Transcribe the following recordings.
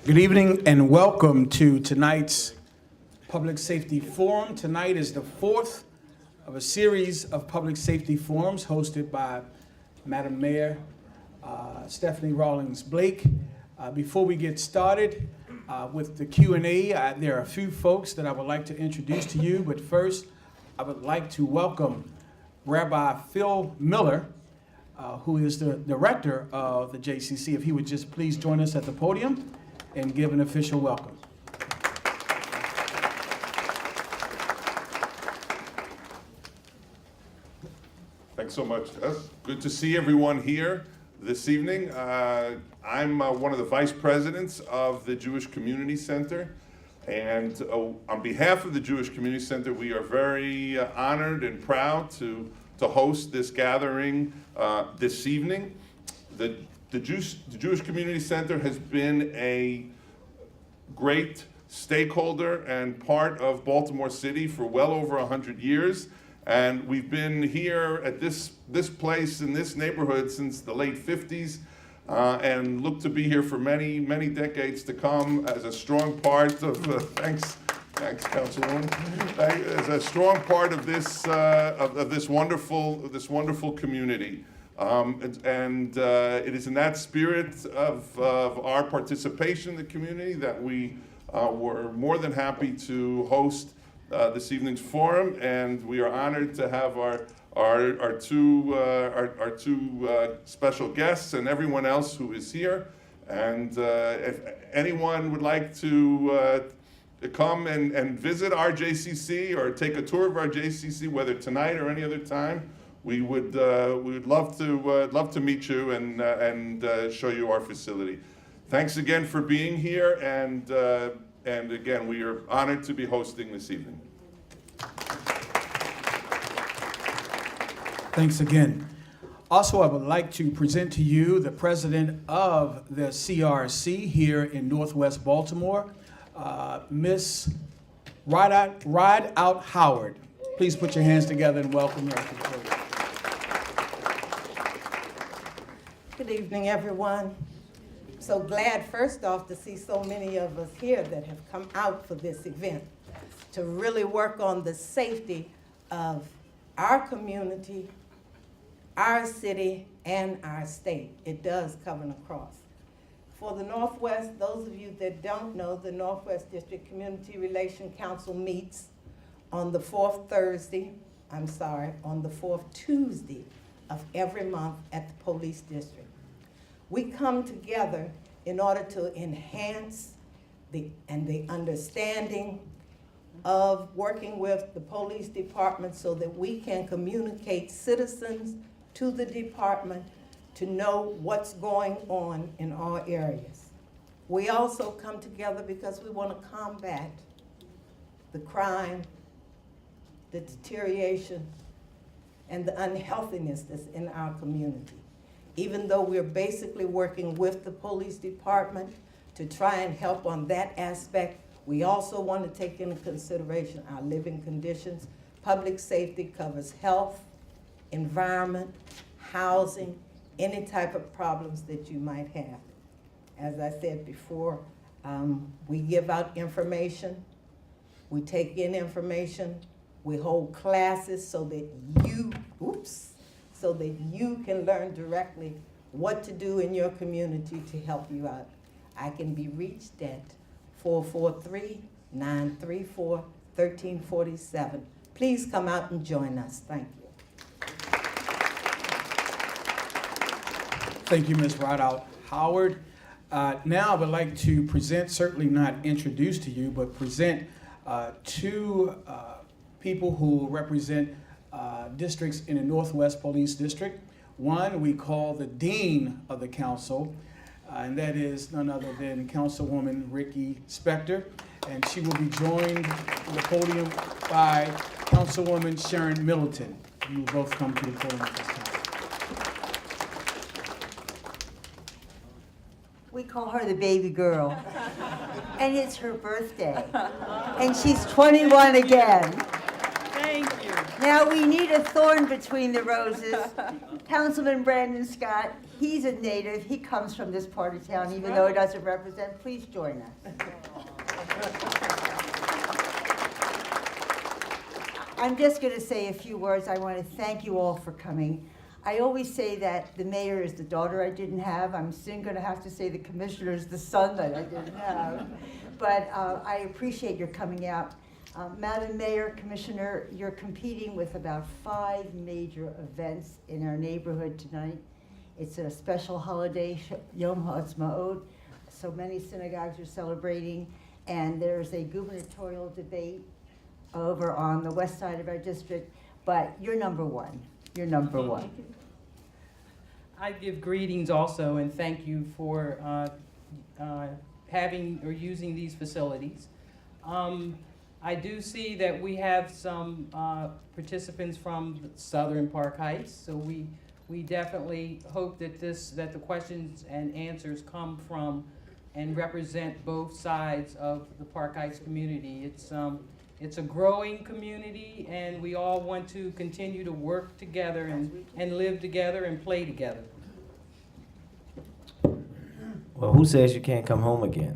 Good evening and welcome to tonight's Public Safety Forum. Tonight is the fourth of a series of public safety forums hosted by Madam Mayor Stephanie-Rawlings-Blake. Before we get started with the Q&A, there are a few folks that I would like to introduce to you, but first I would like to welcome Rabbi Phil Miller, who is the director of the JCC. If he would just please join us at the podium and give an official welcome. Thanks so much. Good to see everyone here this evening. I'm one of the vice presidents of the Jewish Community Center, and on behalf of the Jewish Community Center, we are very honored and proud to host this gathering this evening. The Jewish Community Center has been a great stakeholder and part of Baltimore City for well over 100 years. And we've been here at this place in this neighborhood since the late 50s and look to be here for many, many decades to come as a strong part of, thanks Councilwoman, as a strong part of this wonderful community. It is in that spirit of our participation in the community that we were more than happy to host this evening's forum, and we are honored to have our two special guests and everyone else who is here. And if anyone would like to come and visit our JCC or take a tour of our JCC, whether tonight or any other time, we would love to meet you and show you our facility. Thanks again for being here, and again, we are honored to be hosting this evening. Thanks again. Also, I would like to present to you the president of the CRC here in Northwest Baltimore, Miss Ride Out Howard. Please put your hands together and welcome her to the podium. Good evening, everyone. So glad, first off, to see so many of us here that have come out for this event to really work on the safety of our community, our city, and our state. It does cover across. For the Northwest, those of you that don't know, the Northwest District Community Relation Council meets on the fourth Tuesday of every month at the police district. We come together in order to enhance the understanding of working with the police department so that we can communicate citizens to the department to know what's going on in our areas. We also come together because we want to combat the crime, the deterioration, and the unhealthiness that's in our community. Even though we're basically working with the police department to try and help on that aspect, we also want to take into consideration our living conditions. Public safety covers health, environment, housing, any type of problems that you might have. As I said before, we give out information, we take in information, we hold classes so that you can learn directly what to do in your community to help you out. I can be reached at 443-934-1347. Please come out and join us. Thank you. Thank you, Ms. Rideout Howard. Now I would like to present, certainly not introduce to you, but present two people who represent districts in the Northwest Police District. One we call the Dean of the Council, and that is none other than Councilwoman Ricky Spector, and she will be joined to the podium by Councilwoman Sharon Middleton. You will both come to the podium at this time. We call her the baby girl, and it's her birthday, and she's 21 again. Thank you. Now we need a thorn between the roses, Councilman Brandon Scott, he's a native. He comes from this part of town, even though he doesn't represent. Please join us. I'm just going to say a few words. I want to thank you all for coming. I always say that the mayor is the daughter I didn't have. I'm soon going to have to say the commissioner is the son that I didn't have. But I appreciate your coming out. Madam Mayor, Commissioner, you're competing with about 5 major events in our neighborhood tonight. It's a special holiday, Yom HaAtzmaut. So many synagogues are celebrating. And there's a gubernatorial debate over on the west side of our district. But you're number one. You're number one. I give greetings also and thank you for having or using these facilities. I do see that we have some participants from Southern Park Heights, so we definitely hope that that the questions and answers come from and represent both sides of the Park Heights community. It's a growing community, and we all want to continue to work together and live together and play together. Well, who says you can't come home again?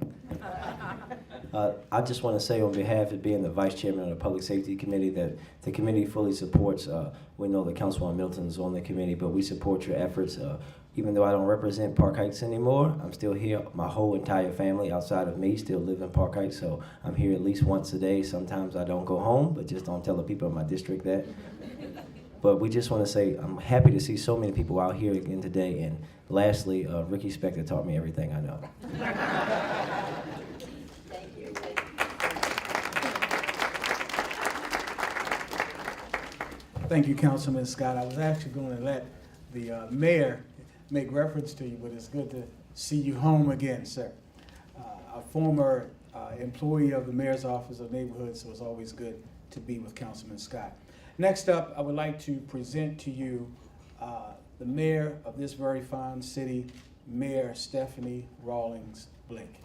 I just want to say on behalf of being the Vice Chairman of the Public Safety Committee that the committee fully supports, we know that Councilwoman Middleton is on the committee, but we support your efforts. Even though I don't represent Park Heights anymore, I'm still here. My whole entire family outside of me still live in Park Heights, so I'm here at least once a day. Sometimes I don't go home, but just don't tell the people in my district that. But we just want to say I'm happy to see so many people out here again today. And lastly, Ricky Spector taught me everything I know. Thank you. Thank you, Councilman Scott. I was actually going to let the mayor make reference to you, but it's good to see you home again, sir. A former employee of the Mayor's Office of Neighborhoods, so it's always good to be with Councilman Scott. Next up, I would like to present to you the mayor of this very fine city, Mayor Stephanie-Rawlings-Blake.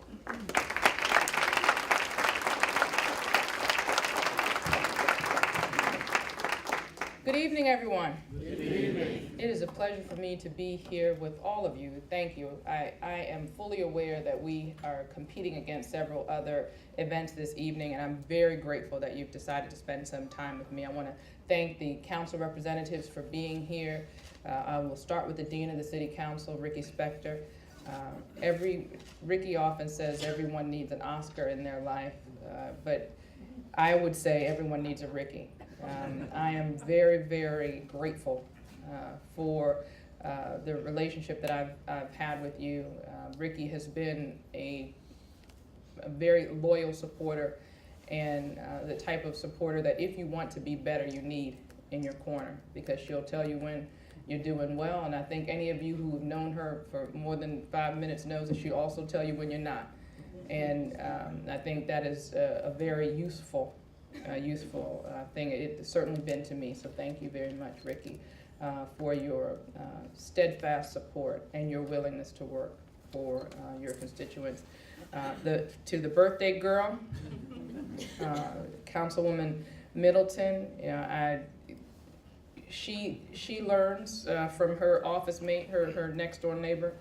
Good evening, everyone. Good evening. It is a pleasure for me to be here with all of you. Thank you. I am fully aware that we are competing against several other events this evening, and I'm very grateful that you've decided to spend some time with me. I want to thank the council representatives for being here. I will start with the Dean of the City Council, Ricky Spector. Ricky often says everyone needs an Oscar in their life, but I would say everyone needs a Ricky. I am very, very grateful for the relationship that I've had with you. Ricky has been a very loyal supporter and the type of supporter that if you want to be better, you need in your corner, because she'll tell you when you're doing well, and I think any of you who have known her for more than 5 minutes knows that she'll also tell you when you're not. And I think that is a very useful thing. It's certainly been to me, so thank you very much, Ricky, for your steadfast support and your willingness to work for your constituents. To the birthday girl, Councilwoman Middleton, she learns from her office mate, her next door neighbor,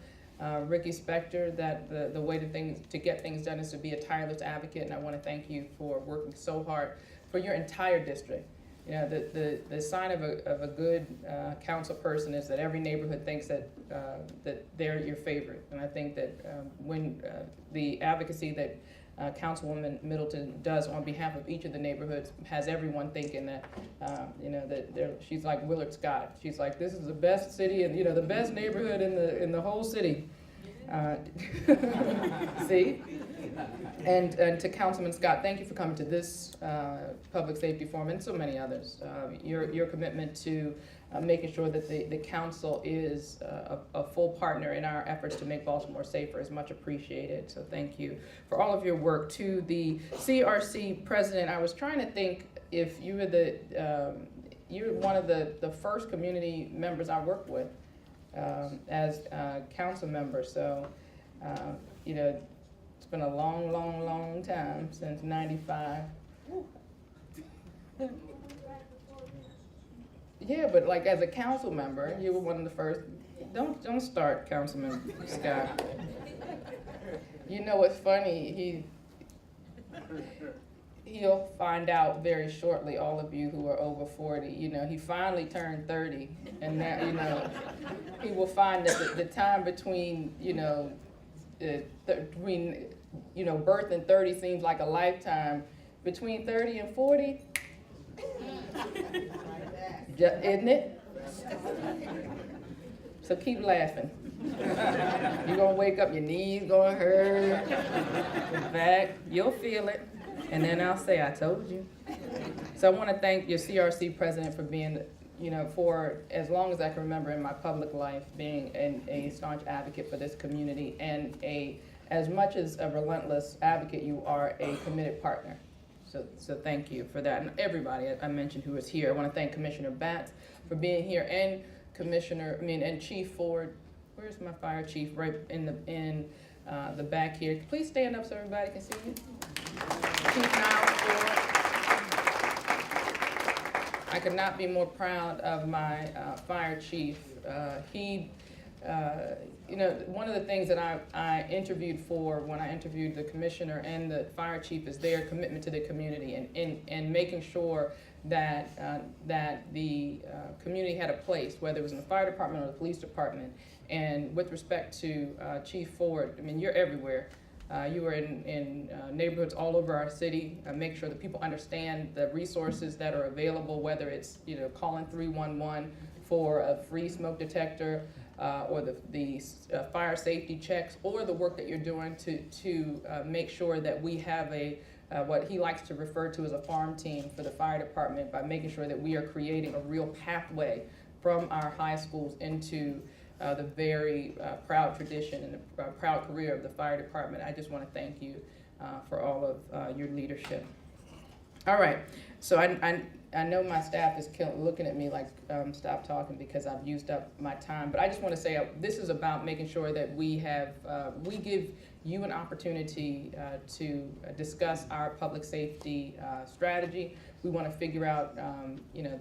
Ricky Spector, that the way to get things done is to be a tireless advocate, and I want to thank you for working so hard for your entire district. You know, the sign of a good council person is that every neighborhood thinks that they're your favorite, and I think that when the advocacy that Councilwoman Middleton does on behalf of each of the neighborhoods has everyone thinking that, she's like Willard Scott. She's like, this is the best city and the best neighborhood in the whole city. See? And to Councilman Scott, thank you for coming to this public safety forum and so many others. Your commitment to making sure that the council is a full partner in our efforts to make Baltimore safer is much appreciated. So thank you for all of your work. To the CRC president, I was trying to think if you were you're one of the first community members I worked with as a council member. So it's been a long, long, long time since '95. Yeah, but like as a council member, you were one of the first. Don't start, Councilman Scott. You know what's funny? He'll find out very shortly, all of you who are over 40, you know, he finally turned 30, and now, you know, he will find that the time between, you know, birth and 30 seems like a lifetime. Between 30 and 40, isn't it? So keep laughing. You're gonna wake up, your knees gonna hurt, your back, you'll feel it. And then I'll say, I told you. So I want to thank your CRC president for being, you know, for as long as I can remember in my public life, being a staunch advocate for this community, and as much as a relentless advocate, you are a committed partner. So thank you for that. And everybody I mentioned who is here. I want to thank Commissioner Batts for being here, and and Chief Ford. Where's my fire chief? Right in the back here. Please stand up so everybody can see you. Chief Niles Ford. I could not be more proud of my fire chief. You know, one of the things that I interviewed for when I interviewed the commissioner and the fire chief is their commitment to the community, and making sure that the community had a place, whether it was in the fire department or the police department. And with respect to Chief Ford, I mean, you're everywhere. You are in neighborhoods all over our city. Make sure that people understand the resources that are available, whether it's, you know, calling 311 for a free smoke detector, or the fire safety checks, or the work that you're doing to make sure that we have what he likes to refer to as a farm team for the fire department, by making sure that we are creating a real pathway from our high schools into the very proud tradition and the proud career of the fire department. I just want to thank you for all of your leadership. All right, so I know my staff is looking at me like, stop talking, because I've used up my time. But I just want to say this is about making sure that we give you an opportunity to discuss our public safety strategy. We want to figure out, you know,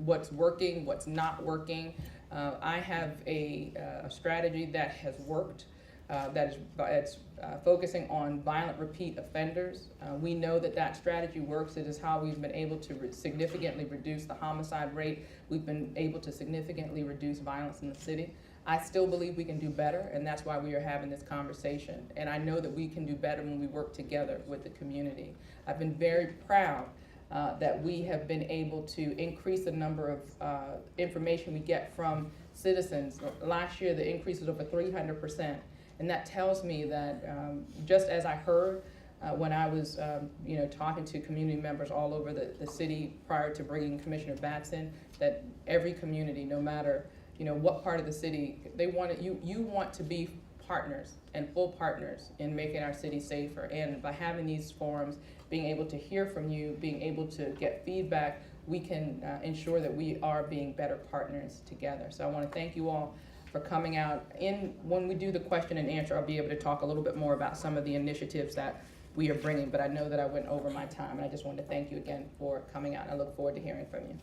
what's working, what's not working. I have a strategy that has worked. It's focusing on violent repeat offenders. We know that strategy works. It is how we've been able to significantly reduce the homicide rate. We've been able to significantly reduce violence in the city. I still believe we can do better, and that's why we are having this conversation. And I know that we can do better when we work together with the community. I've been very proud that we have been able to increase the number of information we get from citizens. Last year, the increase was over 300%. And that tells me that just as I heard when I was you know, talking to community members all over the city prior to bringing Commissioner Batts in, that every community, no matter, you know, what part of the city, they want you want to be partners and full partners in making our city safer. And by having these forums, being able to hear from you, being able to get feedback, we can ensure that we are being better partners together. So I want to thank you all for coming out. When we do the question and answer, I'll be able to talk a little bit more about some of the initiatives that we are bringing, but I know that I went over my time, and I just wanted to thank you again for coming out. I look forward to hearing from you.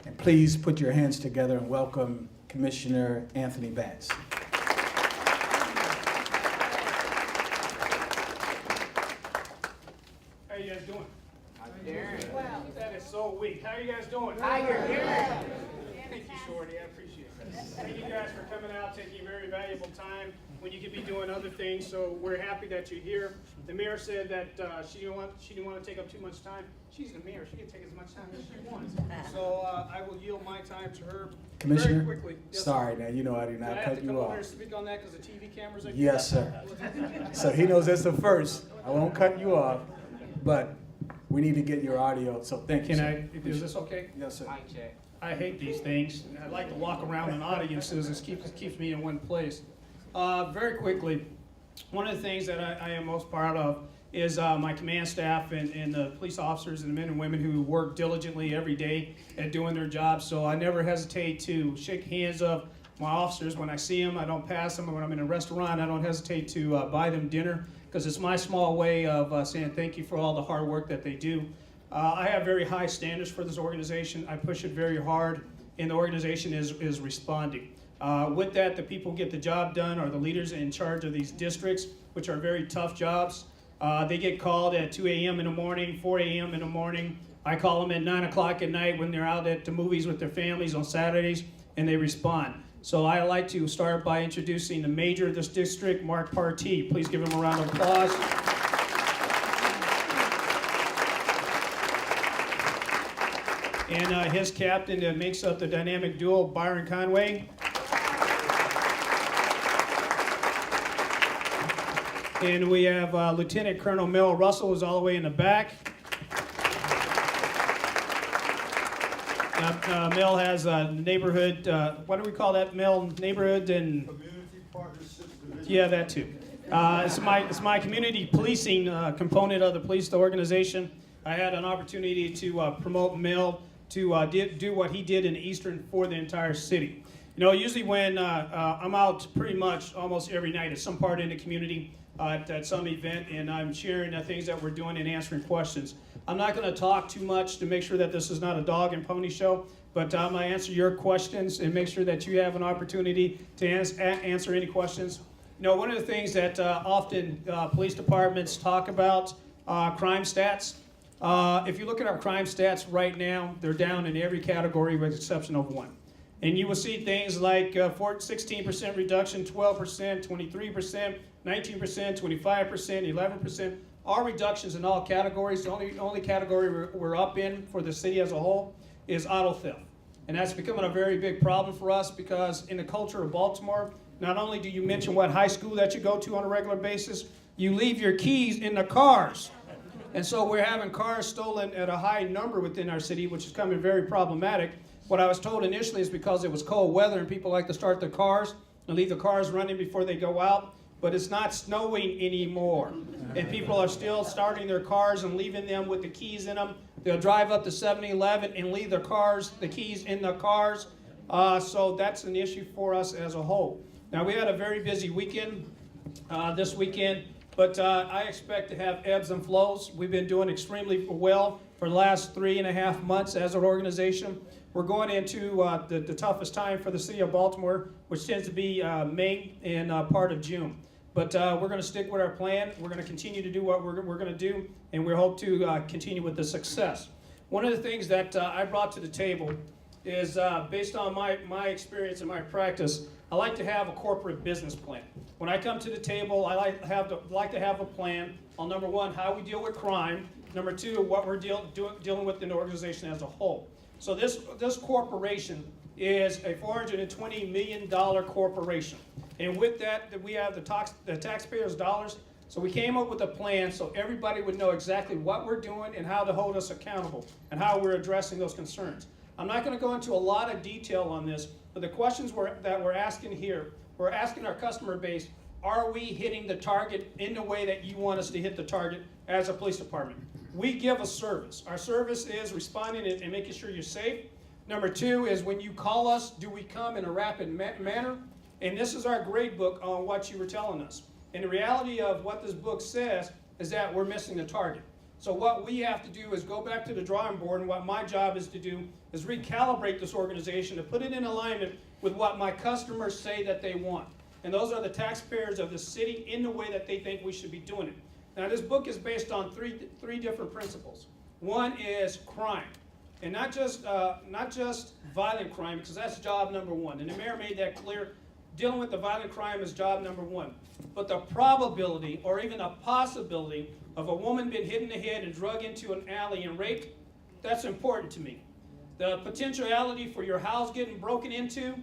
And please put your hands together and welcome Commissioner Anthony Batts. How you guys doing? Wow. That is so weak. How you guys doing? Thank you, Shorty. I appreciate it. Thank you guys for coming out, taking your very valuable time when you could be doing other things. So we're happy that you're here. The mayor said that she didn't want to take up too much time. She's the mayor. She can take as much time as she wants. So I will yield my time to her. Commissioner, very quickly. Yes, sorry, sir. now you know I do Do not I have cut to you come over off. here and speak on that because the TV cameras are Yes, sir. So he knows that's the first. I won't cut you off, but we need to get your audio, so thank you, Can sir. is this okay? Yes, sir. I hate these things. I like to walk around in audiences. This keeps me in one place. Very quickly, one of the things that I am most proud of is my command staff and the police officers and the men and women who work diligently every day at doing their jobs. So I never hesitate to shake hands of my officers when I see them. I don't pass them. When I'm in a restaurant, I don't hesitate to buy them dinner because it's my small way of saying thank you for all the hard work that they do. I have very high standards for this organization. I push it very hard, and the organization is responding. With that, the people get the job done, are the leaders in charge of these districts, which are very tough jobs. They get called at 2 a.m. in the morning, 4 a.m. in the morning. I call them at 9 o'clock at night when they're out at the movies with their families on Saturdays, and they respond. So I like to start by introducing the mayor of this district, Mark Partee. Please give him a round of applause. And his captain that makes up the dynamic duo, Byron Conway. And we have Lieutenant Colonel Mel Russell, who's all the way in the back. Mel has a neighborhood, what do we call that, Mel? Neighborhood and... Community Partnerships Division. Yeah, that too. It's my community policing component of the police organization. I had an opportunity to promote Mel to do what he did in Eastern for the entire city. You know, usually when I'm out pretty much almost every night at some part in the community, at some event, and I'm sharing the things that we're doing and answering questions. I'm not going to talk too much to make sure that this is not a dog and pony show, but I'm going to answer your questions and make sure that you have an opportunity to answer any questions. You know, one of the things that often police departments talk about, crime stats. If you look at our crime stats right now, they're down in every category with the exception of one. And you will see things like 16% reduction, 12%, 23%, 19%, 25%, 11%, all reductions in all categories. The only category we're up in for the city as a whole is auto theft. And that's becoming a very big problem for us because in the culture of Baltimore, not only do you mention what high school that you go to on a regular basis, you leave your keys in the cars. And so we're having cars stolen at a high number within our city, which is becoming very problematic. What I was told initially is because it was cold weather and people like to start their cars and leave the cars running before they go out. But it's not snowing anymore. And people are still starting their cars and leaving them with the keys in them. They'll drive up to 7-Eleven and leave their cars, the keys in the cars. So that's an issue for us as a whole. Now, we had a very busy weekend this weekend, but I expect to have ebbs and flows. We've been doing extremely well for the last 3.5 months as an organization. We're going into the toughest time for the city of Baltimore, which tends to be May and part of June. But we're going to stick with our plan. We're going to continue to do what we're going to do, and we hope to continue with the success. One of the things that I brought to the table is based on my experience and my practice, I like to have a corporate business plan. When I come to the table, I like to have a plan on, number one, how we deal with crime, number two, what we're dealing with in the organization as a whole. So this corporation is a $420 million corporation. And with that, we have the taxpayers' dollars. So we came up with a plan so everybody would know exactly what we're doing and how to hold us accountable and how we're addressing those concerns. I'm not going to go into a lot of detail on this, but the questions that we're asking here, we're asking our customer base, are we hitting the target in the way that you want us to hit the target as a police department? We give a service. Our service is responding and making sure you're safe. Number two is when you call us, do we come in a rapid manner? And this is our grade book on what you were telling us. And the reality of what this book says is that we're missing the target. So what we have to do is go back to the drawing board, and what my job is to do is recalibrate this organization to put it in alignment with what my customers say that they want. And those are the taxpayers of the city in the way that they think we should be doing it. Now this book is based on three different principles. One is crime. And not just violent crime, because that's job number one. And the mayor made that clear. Dealing with the violent crime is job number one. But the probability or even a possibility of a woman being hit in the head and drug into an alley and raped, that's important to me. The potentiality for your house getting broken into,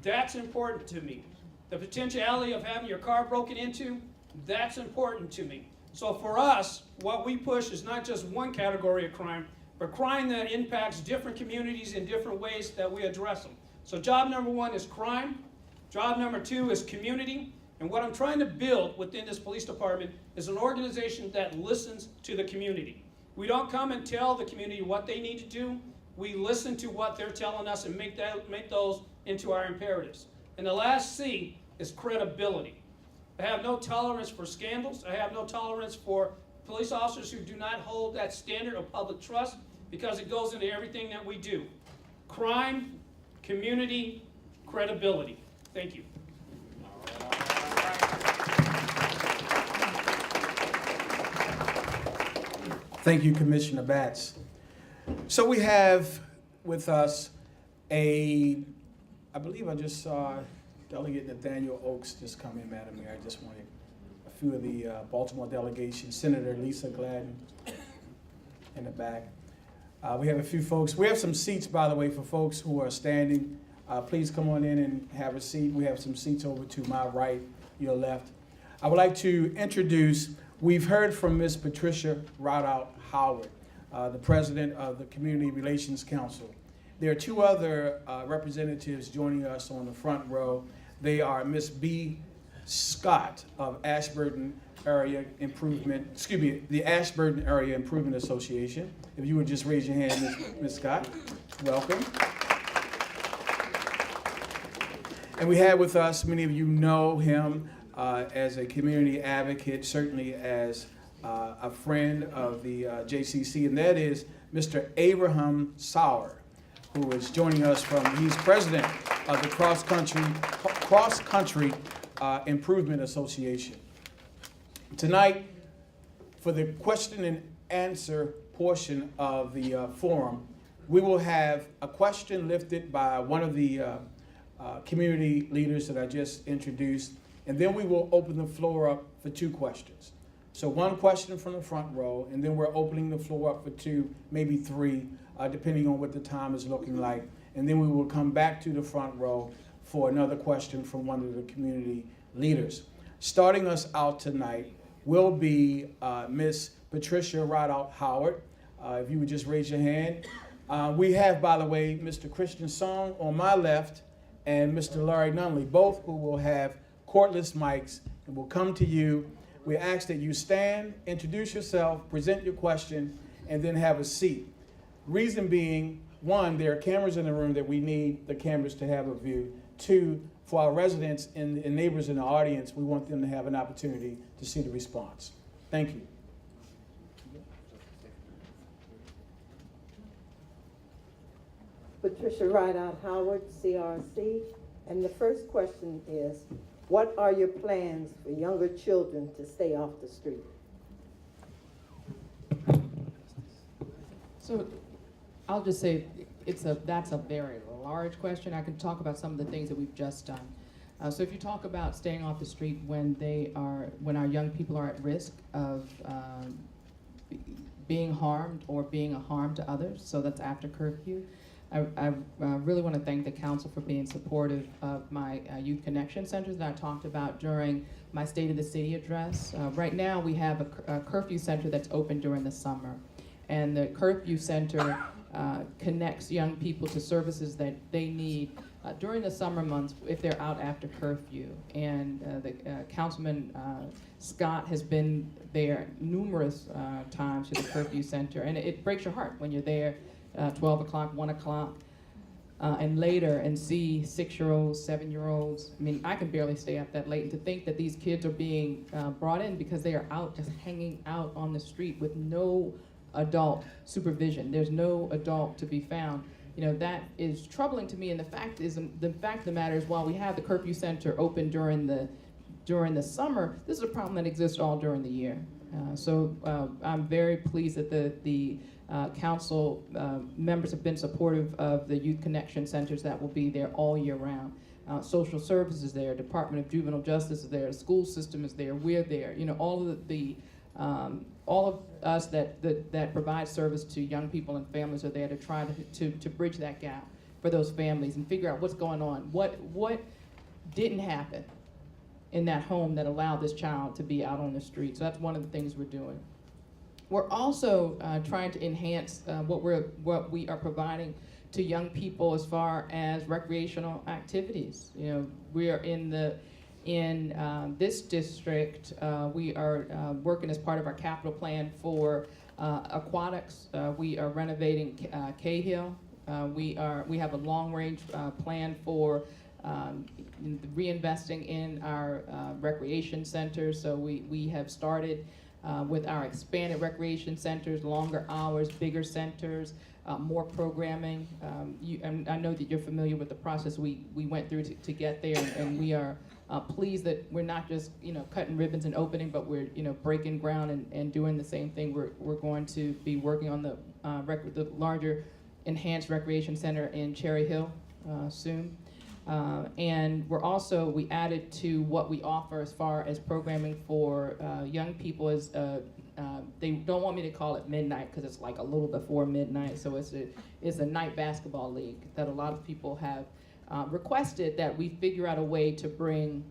that's important to me. The potentiality of having your car broken into, that's important to me. So for us, what we push is not just one category of crime, but crime that impacts different communities in different ways that we address them. So job number one is crime. Job number two is community. And what I'm trying to build within this police department is an organization that listens to the community. We don't come and tell the community what they need to do. We listen to what they're telling us and make those into our imperatives. And the last C is credibility. I have no tolerance for scandals. I have no tolerance for police officers who do not hold that standard of public trust, because it goes into everything that we do. Crime, community, credibility. Thank you. Thank you, Commissioner Batts. So we have with us I believe I just saw Delegate Nathaniel Oakes just come in, Madam Mayor. I just wanted a few of the Baltimore delegation, Senator Lisa Gladden in the back. We have a few folks. We have some seats, by the way, for folks who are standing. Please come on in and have a seat. We have some seats over to my right, your left. I would like to introduce, we've heard from Ms. Patricia Rawlings-Howard, the president of the Community Relations Council. There are two other representatives joining us on the front row. They are Ms. B. Scott of Ashburton Area Improvement, the Ashburton Area Improvement Association. If you would just raise your hand, Ms. Scott, welcome. And we have with us, many of you know him as a community advocate, certainly as a friend of the JCC, and that is Mr. Abraham Sauer, who is joining us he's president of the Cross Country Improvement Association. Tonight, for the question and answer portion of the forum, we will have a question lifted by one of the community leaders that I just introduced, and then we will open the floor up for two questions. So one question from the front row, and then we're opening the floor up for two, maybe three, depending on what the time is looking like. And then we will come back to the front row for another question from one of the community leaders. Starting us out tonight will be Ms. Patricia Rawlings-Howard. If you would just raise your hand. We have, by the way, Mr. Christian Song on my left and Mr. Larry Nunley, both who will have cordless mics and will come to you. We ask that you stand, introduce yourself, present your question, and then have a seat. Reason being, one, there are cameras in the room that we need the cameras to have a view. Two, for our residents and neighbors in the audience, we want them to have an opportunity to see the response. Thank you. Patricia Rawlings-Howard, CRC, and the first question is, what are your plans for younger children to stay off the street? So I'll just say that's a very large question. I can talk about some of the things that we've just done. So if you talk about staying off the street when our young people are at risk of being harmed or being a harm to others, so that's after curfew. I really want to thank the council for being supportive of my youth connection centers that I talked about during my State of the City address. Right now we have a curfew center that's open during the summer, and the curfew center connects young people to services that they need during the summer months if they're out after curfew. And the Councilman Scott has been there numerous times to the curfew center, and it breaks your heart when you're there 12 o'clock, 1 o'clock, and later, and see 6-year-olds, 7-year-olds. I mean, I can barely stay up that late. And to think that these kids are being brought in because they are out just hanging out on the street with no adult supervision. There's no adult to be found. You know, that is troubling to me. And the fact of the matter is, while we have the curfew center open during the summer, this is a problem that exists all during the year. So I'm very pleased that the council members have been supportive of the youth connection centers that will be there all year round. Social services is there, Department of Juvenile Justice is there, the school system is there, we're there. You know, all of us that provide service to young people and families are there to try to bridge that gap for those families and figure out what's going on. What didn't happen in that home that allowed this child to be out on the street? So that's one of the things we're doing. We're also trying to enhance what we are providing to young people as far as recreational activities. You know, we are in this district. We are working as part of our capital plan for aquatics. We are renovating Cahill. We have a long-range plan for reinvesting in our recreation centers. So we have started with our expanded recreation centers, longer hours, bigger centers, more programming. And I know that you're familiar with the process we went through to get there, and we are pleased that we're not just cutting ribbons and opening, but we're breaking ground and doing the same thing. We're going to be working on the larger enhanced recreation center in Cherry Hill soon. And we added to what we offer as far as programming for young people is they don't want me to call it midnight because it's like a little before midnight. So it's a night basketball league that a lot of people have requested that we figure out a way to bring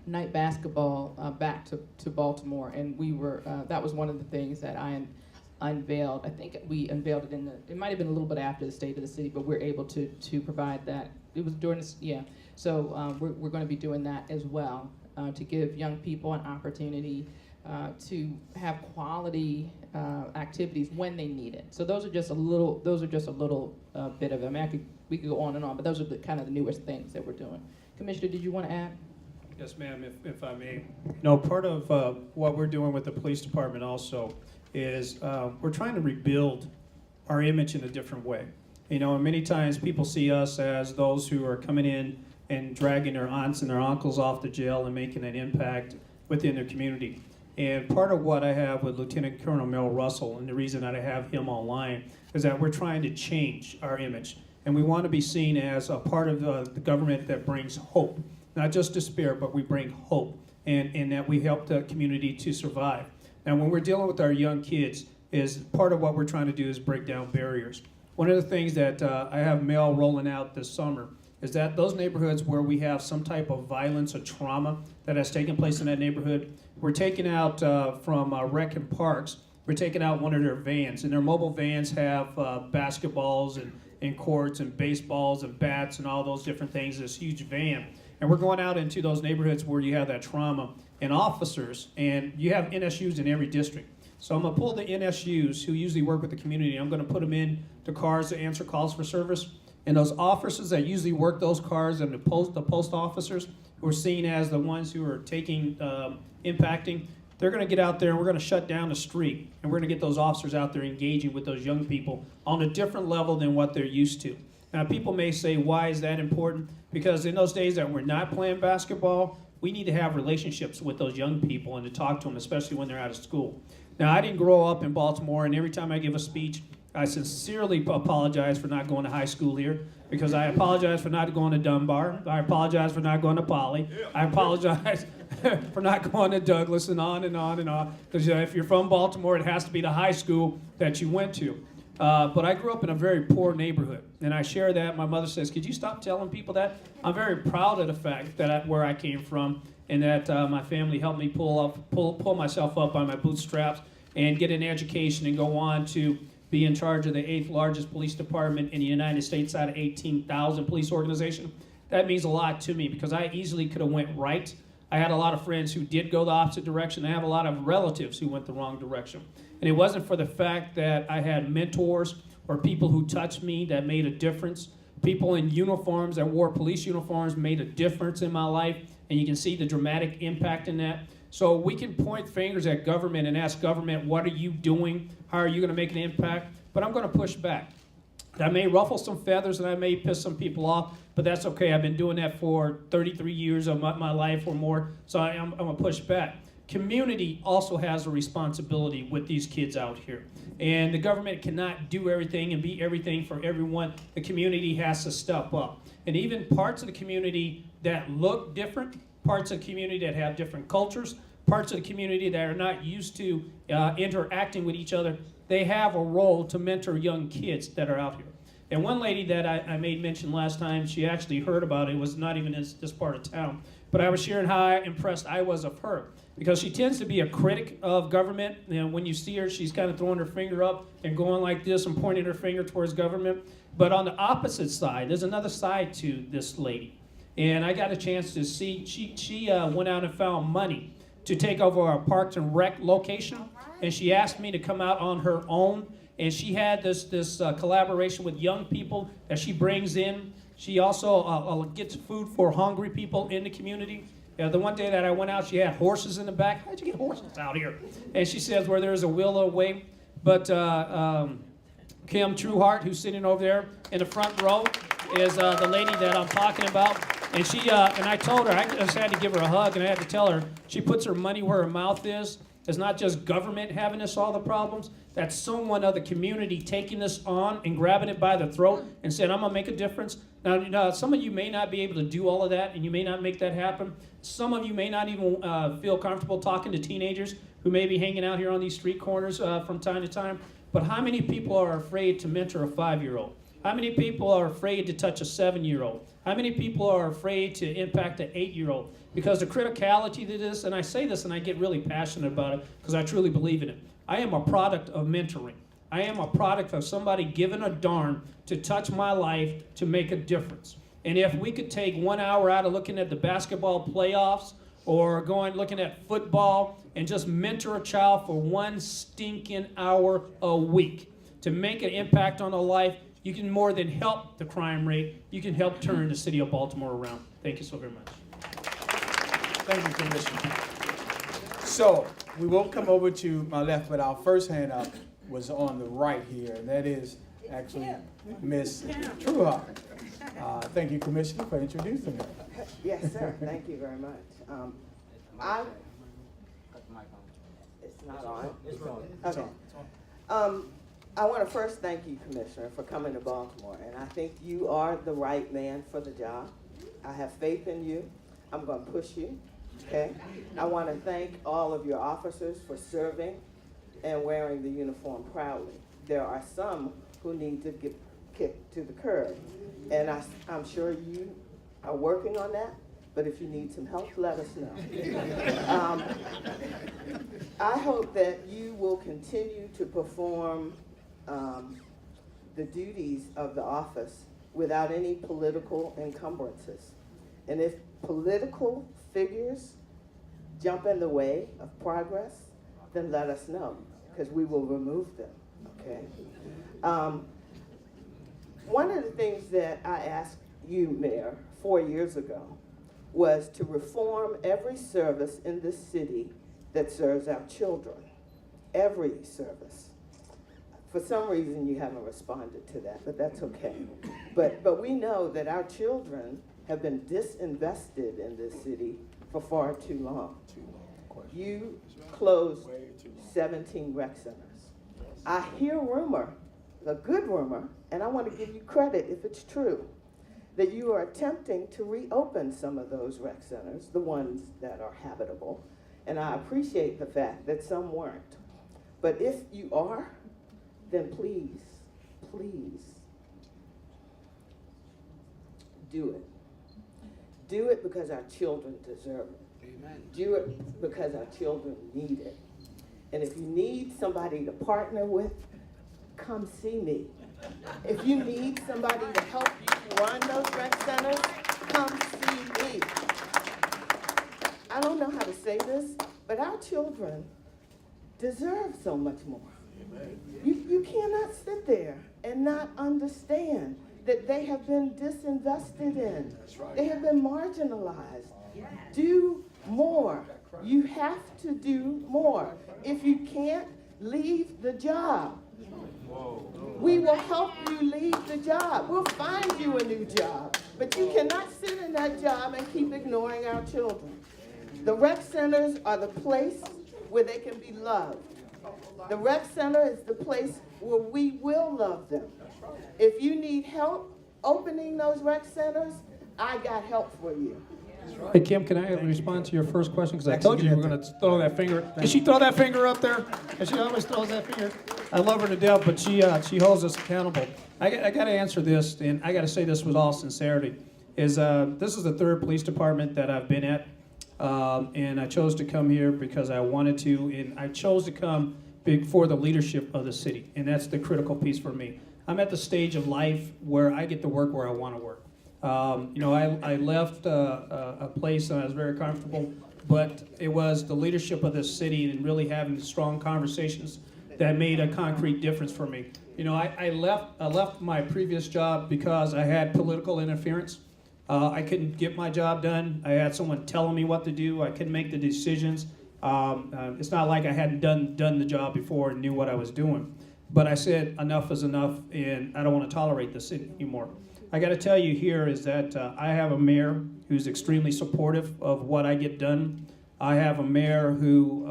night basketball back to Baltimore. And that was one of the things that I unveiled. I think we unveiled it it might have been a little bit after the State of the City, but we're able to provide that. It was during this, yeah. So we're going to be doing that as well to give young people an opportunity to have quality activities when they need it. So those are just a little bit of them. We could go on and on, but those are kind of the newest things that we're doing. Commissioner, did you want to add? Yes, ma'am, if I may. No, part of what we're doing with the police department also is we're trying to rebuild our image in a different way. And many times people see us as those who are coming in and dragging their aunts and their uncles off to jail and making an impact within their community. And part of what I have with Lieutenant Colonel Mel Russell, and the reason that I have him online, is that we're trying to change our image. And we want to be seen as a part of the government that brings hope. Not just despair, but we bring hope, and that we help the community to survive. Now, when we're dealing with our young kids, is part of what we're trying to do is break down barriers. One of the things that I have Mel rolling out this summer is that those neighborhoods where we have some type of violence or trauma that has taken place in that neighborhood, we're taking out from rec and parks, we're taking out one of their vans. And their mobile vans have basketballs and courts and baseballs and bats and all those different things, this huge van. And we're going out into those neighborhoods where you have that trauma and officers, and you have NSUs in every district. So I'm going to pull the NSUs who usually work with the community. I'm going to put them in the cars to answer calls for service. And those officers that usually work those cars and the post officers who are seen as the ones who are impacting, they're going to get out there and we're going to shut down the street. And we're going to get those officers out there engaging with those young people on a different level than what they're used to. Now, people may say, why is that important? Because in those days that we're not playing basketball, we need to have relationships with those young people and to talk to them, especially when they're out of school. Now, I didn't grow up in Baltimore, and every time I give a speech, I sincerely apologize for not going to high school here, because I apologize for not going to Dunbar. I apologize for not going to Poly. I apologize for not going to Douglas, and on and on and on. Because if you're from Baltimore, it has to be the high school that you went to. But I grew up in a very poor neighborhood, and I share that. My mother says, could you stop telling people that? I'm very proud of the fact that where I came from, and that my family helped me pull myself up by my bootstraps and get an education and go on to be in charge of the 8th largest police department in the United States out of 18,000 police organization. That means a lot to me because I easily could have went right. I had a lot of friends who did go the opposite direction. I have a lot of relatives who went the wrong direction. And it wasn't for the fact that I had mentors or people who touched me that made a difference. People in uniforms that wore police uniforms made a difference in my life, and you can see the dramatic impact in that. So we can point fingers at government and ask government, what are you doing? How are you going to make an impact? But I'm going to push back. I may ruffle some feathers and I may piss some people off, but that's okay. I've been doing that for 33 years of my life or more, so I'm going to push back. Community also has a responsibility with these kids out here. And the government cannot do everything and be everything for everyone. The community has to step up. And even parts of the community that look different, parts of the community that have different cultures, parts of the community that are not used to interacting with each other, they have a role to mentor young kids that are out here. And one lady that I made mention last time, she actually heard about it, was not even in this part of town, but I was sharing how impressed I was of her, because she tends to be a critic of government. You know, when you see her, she's kind of throwing her finger up and going like this and pointing her finger towards government. But on the opposite side, there's another side to this lady. And I got a chance to see, she went out and found money to take over our Parks and Rec location. And she asked me to come out on her own and she had this collaboration with young people that she brings in. She also gets food for hungry people in the community. The one day that I went out, she had horses in the back. How'd you get horses out here? And she says, where there's a will, a way. But Kim Trueheart, who's sitting over there in the front row, is the lady that I'm talking about. And she and I told her, I just had to give her a hug, and I had to tell her, she puts her money where her mouth is. It's not just government having to solve the problems. That's someone of the community taking this on and grabbing it by the throat and saying, I'm going to make a difference. Now, some of you may not be able to do all of that, and you may not make that happen. Some of you may not even feel comfortable talking to teenagers who may be hanging out here on these street corners from time to time. But how many people are afraid to mentor a 5-year-old? How many people are afraid to touch a 7-year-old? How many people are afraid to impact an 8-year-old? Because the criticality to this, and I say this and I get really passionate about it because I truly believe in it. I am a product of mentoring. I am a product of somebody giving a darn to touch my life to make a difference. And if we could take 1 hour out of looking at the basketball playoffs or looking at football and just mentor a child for 1 stinking hour a week to make an impact on a life, you can more than help the crime rate. You can help turn the city of Baltimore around. Thank you so very much. Thank you, Commissioner. So we will come over to my left, but our first hand up was on the right here, and that is actually Miss Trueheart. Thank you, Commissioner, for introducing her. Yes, sir. Thank you very much. It's not on. Okay. I want to first thank you, Commissioner, for coming to Baltimore, and I think you are the right man for the job. I have faith in you. I'm going to push you, okay? I want to thank all of your officers for serving and wearing the uniform proudly. There are some who need to get kicked to the curb, and I'm sure you are working on that, but if you need some help, let us know. I hope that you will continue to perform the duties of the office without any political encumbrances. And if political figures jump in the way of progress, then let us know, because we will remove them, okay? One of the things that I asked you, Mayor, 4 years ago was to reform every service in this city that serves our children, every service. For some reason, you haven't responded to that, but that's okay. But we know that our children have been disinvested in this city for far too long. You closed 17 rec centers. I hear rumor, a good rumor, and I want to give you credit if it's true, that you are attempting to reopen some of those rec centers, the ones that are habitable, and I appreciate the fact that some weren't. But if you are, then please, please do it. Do it because our children deserve it. Amen. Do it because our children need it. And if you need somebody to partner with, come see me. If you need somebody to help you run those rec centers, come see me. I don't know how to say this, but our children deserve so much more. You cannot sit there and not understand that they have been disinvested in. They have been marginalized. Do more. You have to do more. If you can't, leave the job. We will help you leave the job. We'll find you a new job. But you cannot sit in that job and keep ignoring our children. The rec centers are the place where they can be loved. The rec center is the place where we will love them. If you need help opening those rec centers, I got help for you. Hey, Kim, can I respond to your first question? Because I told you were going to throw that finger. Did she throw that finger up there? And she always throws that finger. I love her to death, but she holds us accountable. I got to answer this, and I got to say this with all sincerity. This is the third police department that I've been at, and I chose to come here because I wanted to, and I chose to come for the leadership of the city, and that's the critical piece for me. I'm at the stage of life where I get to work where I want to work. I left a place and I was very comfortable, but it was the leadership of this city and really having strong conversations that made a concrete difference for me. You know, I left my previous job because I had political interference. I couldn't get my job done. I had someone telling me what to do. I couldn't make the decisions. It's not like I hadn't done the job before and knew what I was doing. But I said enough is enough, and I don't want to tolerate this anymore. I got to tell you here is that I have a mayor who's extremely supportive of what I get done. I have a mayor who,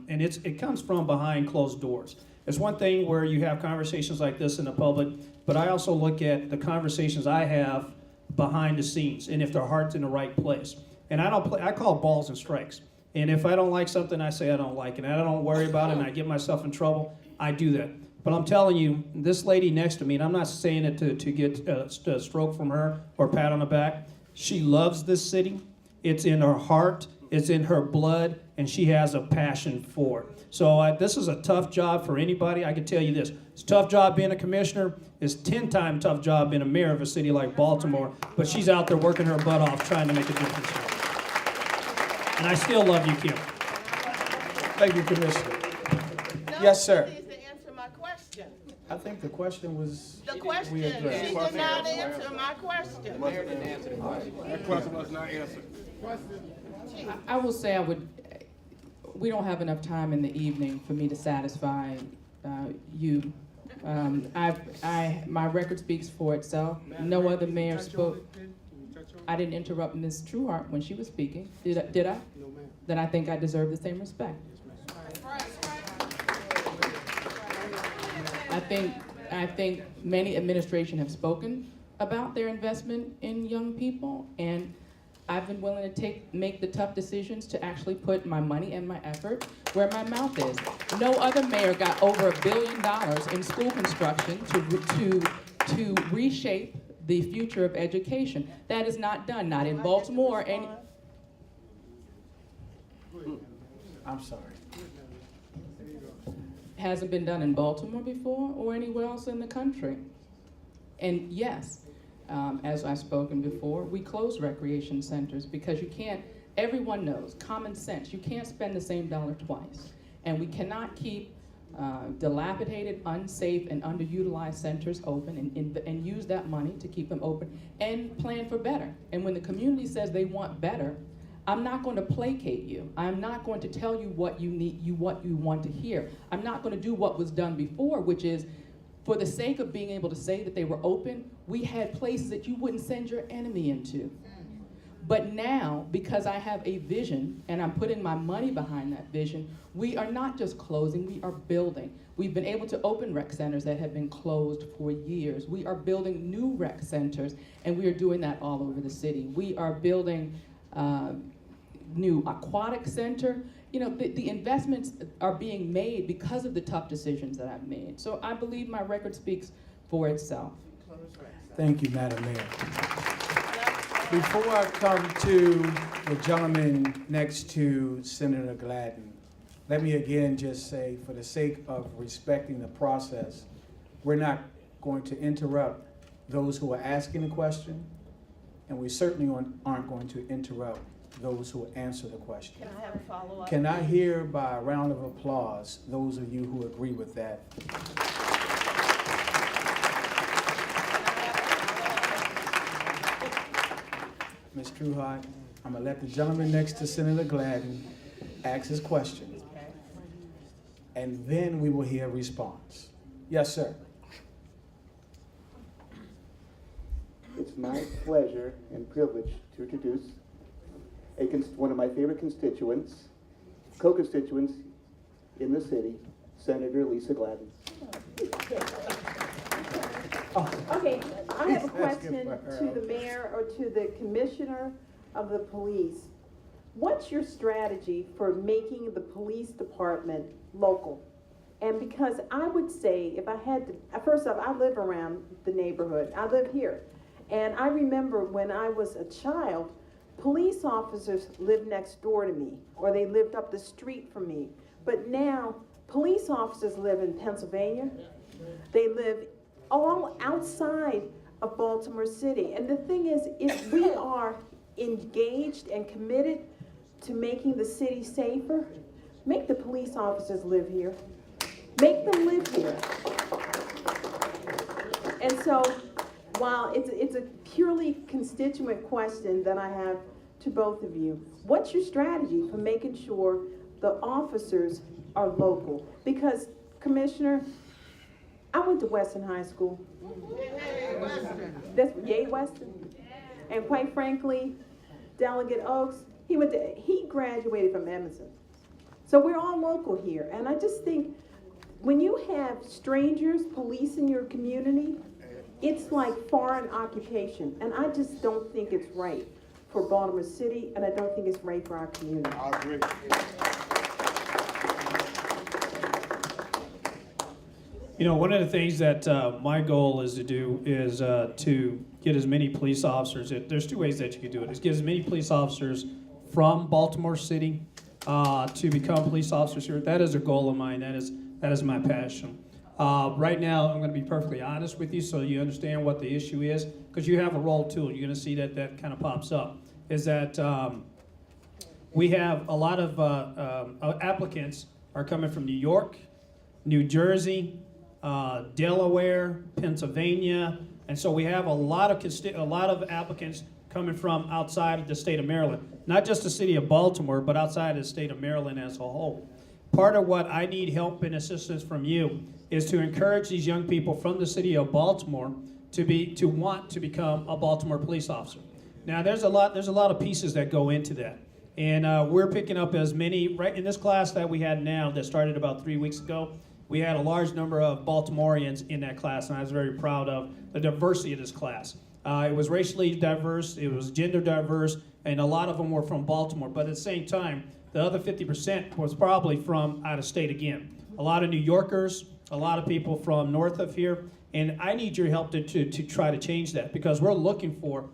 and it comes from behind closed doors. It's one thing where you have conversations like this in the public, but I also look at the conversations I have behind the scenes, and if their heart's in the right place. And I call balls and strikes. And if I don't like something, I say I don't like it. And I don't worry about it, and I get myself in trouble. I do that. But I'm telling you, this lady next to me, and I'm not saying it to get a stroke from her or a pat on the back, she loves this city. It's in her heart. It's in her blood, and she has a passion for it. So this is a tough job for anybody. I can tell you this. It's a tough job being a commissioner. It's 10 times tough job being a mayor of a city like Baltimore. But she's out there working her butt off trying to make a difference. And I still love you, Kim. Thank you, Commissioner. Yes, sir. Please to answer my question. I think the question was. The question, we she addressed. did not answer my question. That question was not answered. I will say we don't have enough time in the evening for me to satisfy you. My record speaks for itself. No other mayor spoke. I didn't interrupt Ms. Trueheart when she was speaking. Did I? No, ma'am. Then I think I deserve the same respect. I think many administration have spoken about their investment in young people, and I've been willing to make the tough decisions to actually put my money and my effort where my mouth is. No other mayor got over $1 billion in school construction to reshape the future of education. That is not done, not in Baltimore. I'm sorry. Hasn't been done in Baltimore before or anywhere else in the country. And yes, as I've spoken before, we close recreation centers because you can't, everyone knows, common sense, you can't spend the same dollar twice. And we cannot keep dilapidated, unsafe, and underutilized centers open and use that money to keep them open and plan for better. And when the community says they want better, I'm not going to placate you. I'm not going to tell you what you need, what you want to hear. I'm not going to do what was done before, which is, for the sake of being able to say that they were open, we had places that you wouldn't send your enemy into. But now, because I have a vision and I'm putting my money behind that vision, we are not just closing, we are building. We've been able to open rec centers that have been closed for years. We are building new rec centers, and we are doing that all over the city. We are building new aquatic center. You know, the investments are being made because of the tough decisions that I've made. So I believe my record speaks for itself. Thank you, Madam Mayor. Before I come to the gentleman next to Senator Gladden, let me again just say, for the sake of respecting the process, we're not going to interrupt those who are asking the question, and we certainly aren't going to interrupt those who answer the question. Can I have a follow-up? Can I hear by a round of applause those of you who agree with that? Ms. Trueheart, I'm gonna let the gentleman next to Senator Gladden ask his question. And then we will hear a response. Yes, sir. It's my pleasure and privilege to introduce one of my favorite constituents, co-constituents in the city, Senator Lisa Gladden. Okay, I have a question to the mayor or to the commissioner of the police. What's your strategy for making the police department local? And because I would say, if I had to, first off, I live around the neighborhood. I live here. And I remember when I was a child, police officers lived next door to me, or they lived up the street from me. But now, police officers live in Pennsylvania. They live all outside of Baltimore City. And the thing is, if we are engaged and committed to making the city safer, make the police officers live here. Make them live here. And so, while it's a purely constituent question that I have to both of you, what's your strategy for making sure the officers are local? Because, Commissioner, I went to Western High School. That's Yay Western. And quite frankly, Delegate Oaks, he graduated from Emerson. So we're all local here. And I just think when you have strangers policing your community, it's like foreign occupation. And I just don't think it's right for Baltimore City, and I don't think it's right for our community. I agree. You know, one of the things that my goal is to do is to get as many police officers. There's two ways that you can do it. Is get as many police officers from Baltimore City to become police officers here. That is a goal of mine. That is my passion. Right now, I'm going to be perfectly honest with you so you understand what the issue is, because you have a role too. You're going to see that kind of pops up. Is that we have a lot of applicants are coming from New York, New Jersey, Delaware, Pennsylvania, and so we have a lot of applicants coming from outside of the state of Maryland, not just the city of Baltimore, but outside of the state of Maryland as a whole. Part of what I need help and assistance from you is to encourage these young people from the city of Baltimore to want to become a Baltimore police officer. Now, there's a lot of pieces that go into that, and we're picking up as many right in this class that we had now that started about 3 weeks ago. We had a large number of Baltimoreans in that class, and I was very proud of the diversity of this class. It was racially diverse, it was gender diverse, and a lot of them were from Baltimore. But at the same time, the other 50% was probably from out of state again. A lot of New Yorkers, a lot of people from north of here, and I need your help to try to change that, because we're looking for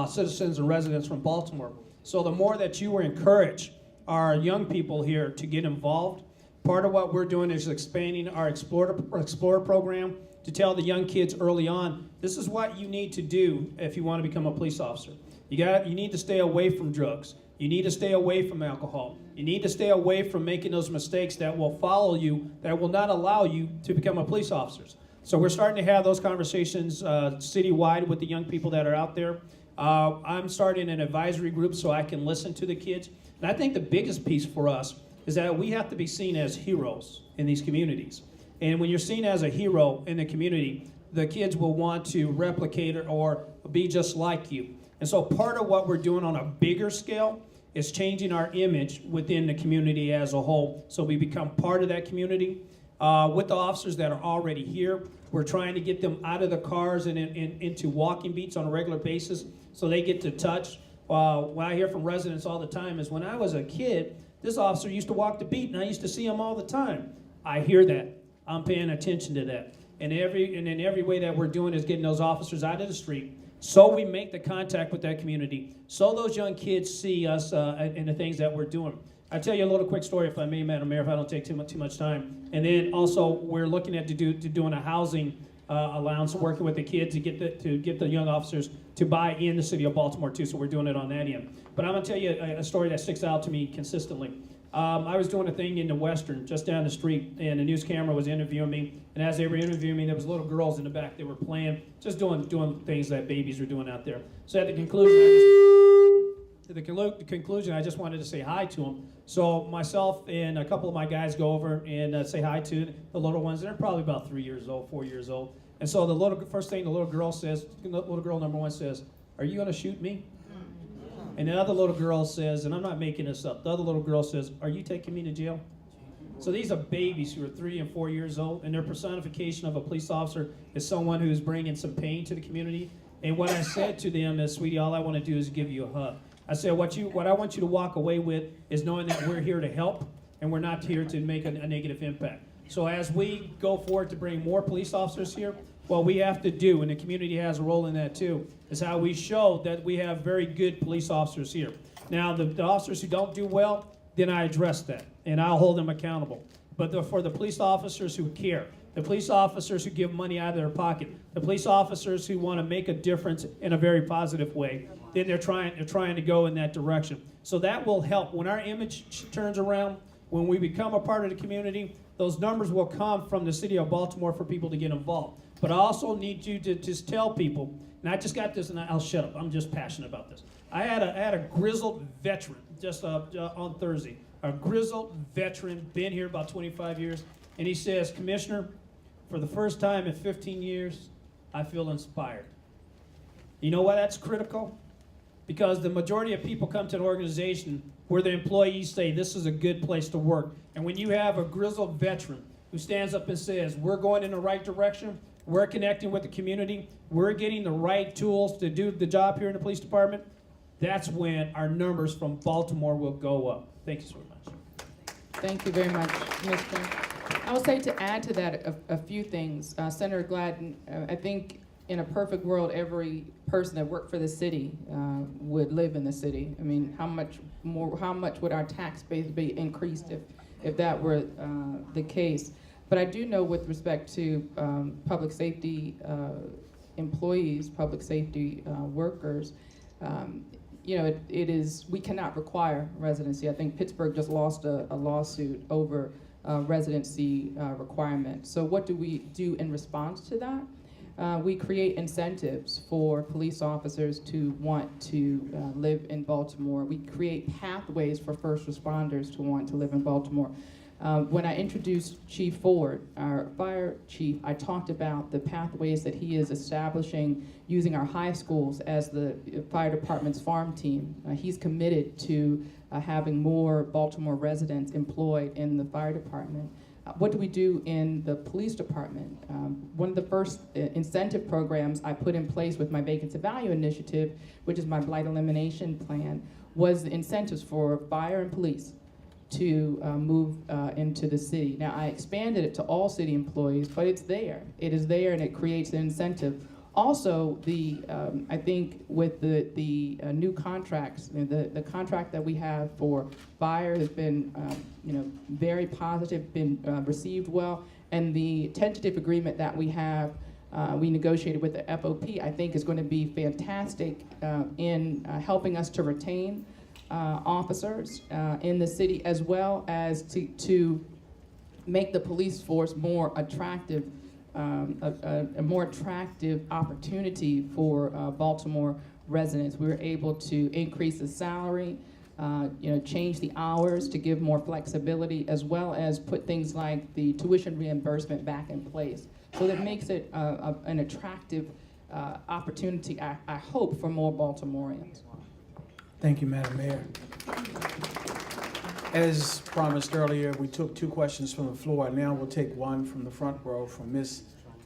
citizens and residents from Baltimore. So the more that you encourage our young people here to get involved, part of what we're doing is expanding our Explorer program to tell the young kids early on, this is what you need to do if you want to become a police officer. You need to stay away from drugs. You need to stay away from alcohol. You need to stay away from making those mistakes that will follow you, that will not allow you to become a police officer. So we're starting to have those conversations citywide with the young people that are out there. I'm starting an advisory group so I can listen to the kids. And I think the biggest piece for us is that we have to be seen as heroes in these communities. And when you're seen as a hero in the community, the kids will want to replicate it or be just like you. And so part of what we're doing on a bigger scale is changing our image within the community as a whole, so we become part of that community. With the officers that are already here, we're trying to get them out of the cars and into walking beats on a regular basis so they get to touch. What I hear from residents all the time is, when I was a kid, this officer used to walk the beat, and I used to see him all the time. I hear that. I'm paying attention to that. And in every way that we're doing is getting those officers out of the street, so we make the contact with that community, so those young kids see us in the things that we're doing. I'll tell you a little quick story, if I may, Madam Mayor, if I don't take too much time. And then also, we're looking at doing a housing allowance, working with the kids to get the young officers to buy in the city of Baltimore too. So we're doing it on that end. But I'm gonna tell you a story that sticks out to me consistently. I was doing a thing in the Western, just down the street, and a news camera was interviewing me. And as they were interviewing me, there was little girls in the back. They were playing, just doing things that babies are doing out there. So at the conclusion, I just wanted to say hi to them. So myself and a couple of my guys go over and say hi to the little ones. They're probably about 3 years old, 4 years old. And so the first thing the little girl says, little girl number one says, "Are you gonna shoot me?" And the other little girl says, and I'm not making this up, the other little girl says, "Are you taking me to jail?" So these are babies who are 3 and 4 years old, and their personification of a police officer is someone who's bringing some pain to the community. And what I said to them is, "Sweetie, all I want to do is give you a hug." I said, what I want you to walk away with is knowing that we're here to help, and we're not here to make a negative impact. So as we go forward to bring more police officers here, what we have to do, and the community has a role in that too, is how we show that we have very good police officers here. Now, the officers who don't do well, then I address that, and I'll hold them accountable. But for the police officers who care, the police officers who give money out of their pocket, the police officers who want to make a difference in a very positive way, then they're trying to go in that direction. So that will help. When our image turns around, when we become a part of the community, those numbers will come from the city of Baltimore for people to get involved. But I also need you to just tell people, and I just got this, and I'll shut up. I'm just passionate about this. I had a grizzled veteran just on Thursday, a grizzled veteran, been here about 25 years, and he says, Commissioner, for the first time in 15 years, I feel inspired. You know why that's critical? Because the majority of people come to an organization where the employees say this is a good place to work. And when you have a grizzled veteran who stands up and says, we're going in the right direction, we're connecting with the community, we're getting the right tools to do the job here in the police department, that's when our numbers from Baltimore will go up. Thank you so much. Thank you very much, Mr. I would say to add to that a few things. Senator Gladden, I think in a perfect world, every person that worked for the city would live in the city. I mean, how much would our tax base be increased if that were the case? But I do know with respect to public safety employees, public safety workers, you know, it is, we cannot require residency. I think Pittsburgh just lost a lawsuit over residency requirement. So what do we do in response to that? We create incentives for police officers to want to live in Baltimore. We create pathways for first responders to want to live in Baltimore. When I introduced Chief Ford, our fire chief, I talked about the pathways that he is establishing using our high schools as the fire department's farm team. He's committed to having more Baltimore residents employed in the fire department. What do we do in the police department? One of the first incentive programs I put in place with my vacancy value initiative, which is my blight elimination plan, was the incentives for fire and police to move into the city. Now, I expanded it to all city employees, but it's there. It is there, and it creates an incentive. Also, I think with the new contracts, the contract that we have for fire has been very positive, been received well, and the tentative agreement that we have, we negotiated with the FOP, I think is going to be fantastic in helping us to retain officers in the city, as well as to make the police force more attractive, a more attractive opportunity for Baltimore residents. We were able to increase the salary, change the hours to give more flexibility, as well as put things like the tuition reimbursement back in place. So that makes it an attractive opportunity, I hope, for more Baltimoreans. Thank you, Madam Mayor. As promised earlier, we took 2 questions from the floor. Now we'll take one from the front row from Ms.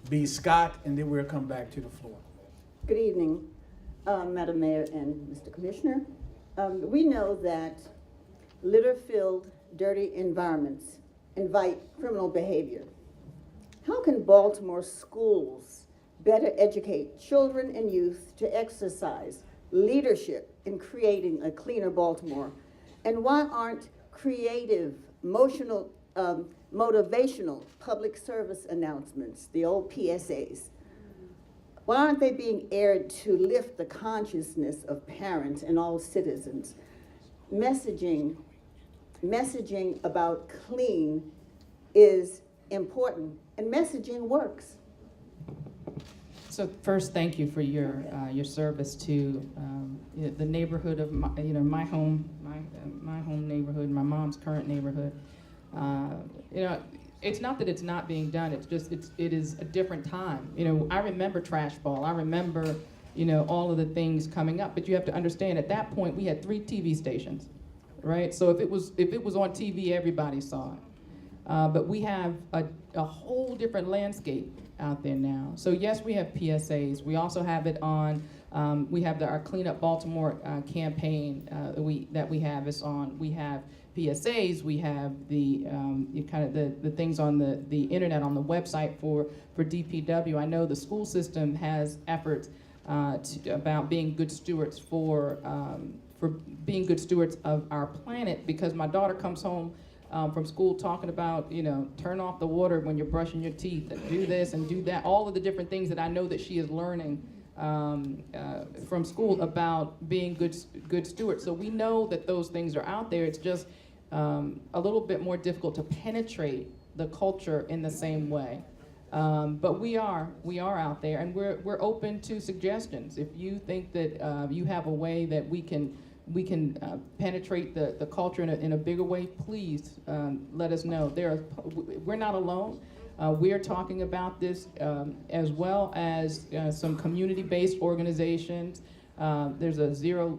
B. Scott, and then we'll come back to the floor. Good evening, Madam Mayor and Mr. Commissioner. We know that litter-filled, dirty environments invite criminal behavior. How can Baltimore schools better educate children and youth to exercise leadership in creating a cleaner Baltimore? And why aren't creative, motivational public service announcements, the old PSAs, why aren't they being aired to lift the consciousness of parents and all citizens? Messaging about clean is important, and messaging works. So first, thank you for your service to the neighborhood of my home neighborhood, my mom's current neighborhood. It's not that it's not being done. It's just it is a different time. I remember trash ball. I remember all of the things coming up. But you have to understand, at that point we had 3 TV stations, right? So if it was on TV, everybody saw it. But we have a whole different landscape out there now. So yes, we have PSAs. We also have it on, we have our Clean Up Baltimore campaign that we have is on. We have PSAs, we have the the things on the internet, on the website for DPW. I know the school system has efforts about being good stewards for being good stewards of our planet, because my daughter comes home from school talking about, turn off the water when you're brushing your teeth, and do this and do that, all of the different things that I know that she is learning from school about being good stewards. So we know that those things are out there. It's just a little bit more difficult to penetrate the culture in the same way. But we are out there, and we're open to suggestions. If you think that you have a way that we can penetrate the culture in a bigger way, please let us know. We're not alone. We're talking about this as well as some community-based organizations. There's a Zero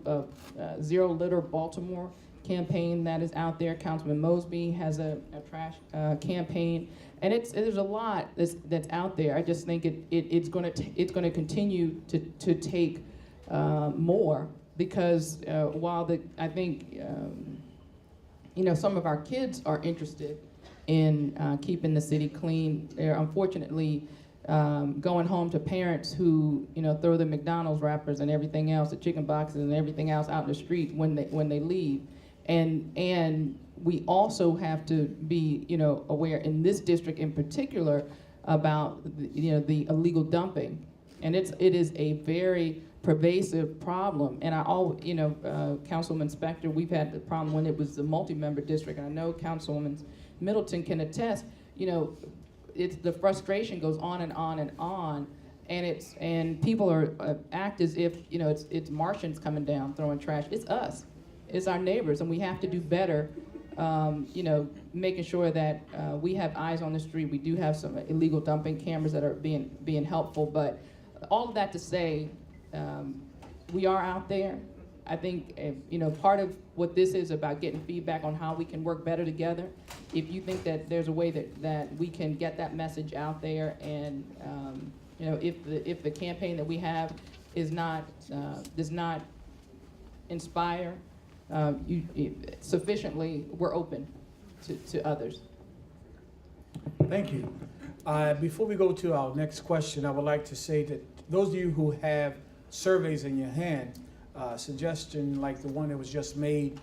Litter Baltimore campaign that is out there. Councilman Mosby has a trash campaign, and there's a lot that's out there. I just think it's going to continue to take more, because while I think some of our kids are interested in keeping the city clean, they're unfortunately going home to parents who throw the McDonald's wrappers and everything else, the chicken boxes and everything else out in the street when they leave. And we also have to be aware in this district in particular about the illegal dumping, and it is a very pervasive problem. And Councilman Spector, we've had the problem when it was the multi-member district, and I know Councilwoman Middleton can attest. It's the frustration goes on and on and on, and people act as if it's Martians coming down throwing trash. It's us. It's our neighbors, and we have to do better, making sure that we have eyes on the street. We do have some illegal dumping cameras that are being helpful, but all of that to say, we are out there. I think, part of what this is about getting feedback on how we can work better together. If you think that there's a way that we can get that message out there, and if the campaign that we have does not inspire sufficiently, we're open to others. Thank you. Before we go to our next question, I would like to say that those of you who have surveys in your hand, suggestion like the one that was just made,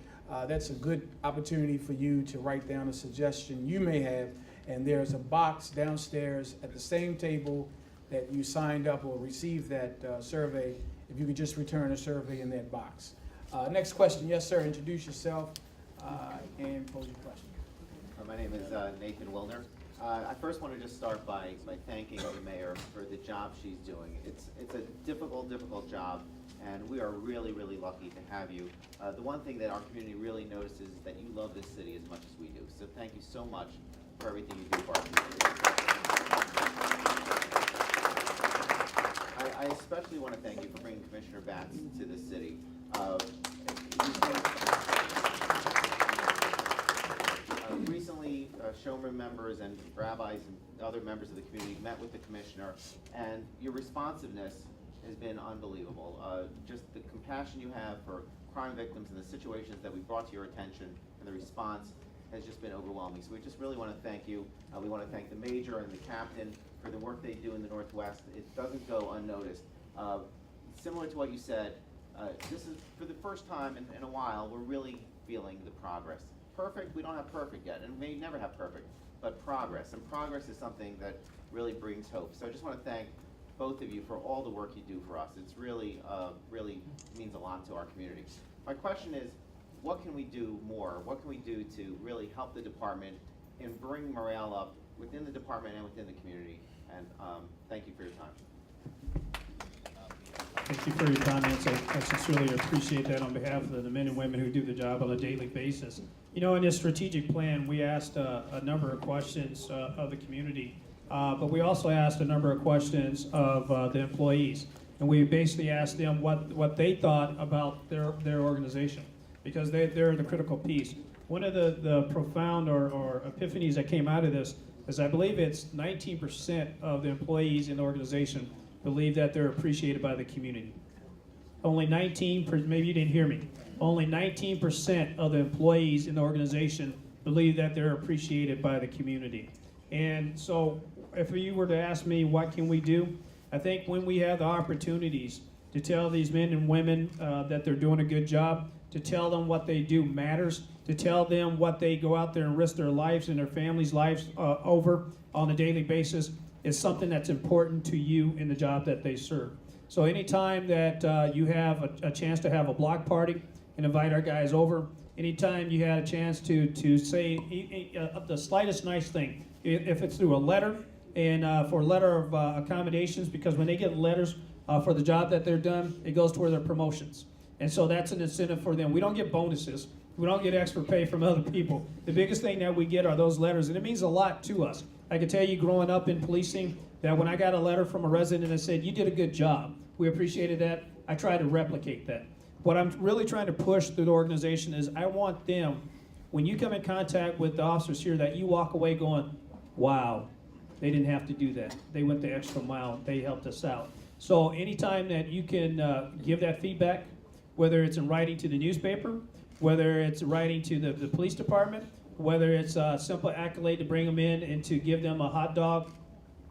that's a good opportunity for you to write down a suggestion you may have, and there's a box downstairs at the same table that you signed up or received that survey. If you could just return a survey in that box. Next question. Yes, sir. Introduce yourself and pose your question. My name is Nathan Wilner. I first want to just start by thanking the mayor for the job she's doing. It's a difficult job, and we are really, really lucky to have you. The one thing that our community really notices is that you love this city as much as we do. So thank you so much for everything you do for our community. I especially want to thank you for bringing Commissioner Batts to this city. Recently, showroom members and rabbis and other members of the community met with the commissioner, and your responsiveness has been unbelievable. Just the compassion you have for crime victims and the situations that we brought to your attention, and the response has just been overwhelming. So we just really want to thank you. We want to thank the major and the captain for the work they do in the Northwest. It doesn't go unnoticed. Similar to what you said, this is for the first time in a while, we're really feeling the progress. Perfect, we don't have perfect yet, and we never have perfect, but progress. And progress is something that really brings hope. So I just want to thank both of you for all the work you do for us. It's really, really means a lot to our community. My question is, what can we do more? What can we do to really help the department and bring morale up within the department and within the community? And thank you for your time. Thank you for your comments. I sincerely appreciate that on behalf of the men and women who do the job on a daily basis. In this strategic plan, we asked a number of questions of the community, but we also asked a number of questions of the employees. And we basically asked them what they thought about their organization, because they're the critical piece. One of the profound or epiphanies that came out of this is I believe it's 19% of the employees in the organization believe that they're appreciated by the community. Only 19%, maybe you didn't hear me, only 19% of the employees in the organization believe that they're appreciated by the community. And so if you were to ask me what can we do, I think when we have the opportunities to tell these men and women that they're doing a good job, to tell them what they do matters, to tell them what they go out there and risk their lives and their families' lives over on a daily basis, is something that's important to you in the job that they serve. So anytime that you have a chance to have a block party and invite our guys over, anytime you had a chance to say the slightest nice thing, if it's through a letter, and for a letter of accommodations, because when they get letters for the job that they're done, it goes toward their promotions. And so that's an incentive for them. We don't get bonuses. We don't get extra pay from other people. The biggest thing that we get are those letters, and it means a lot to us. I can tell you growing up in policing that when I got a letter from a resident that said, "You did a good job, we appreciated that," I try to replicate that. What I'm really trying to push through the organization is I want them, when you come in contact with the officers here, that you walk away going, "Wow, they didn't have to do that. They went the extra mile. They helped us out." So anytime that you can give that feedback, whether it's in writing to the newspaper, whether it's writing to the police department, whether it's a simple accolade to bring them in and to give them a hot dog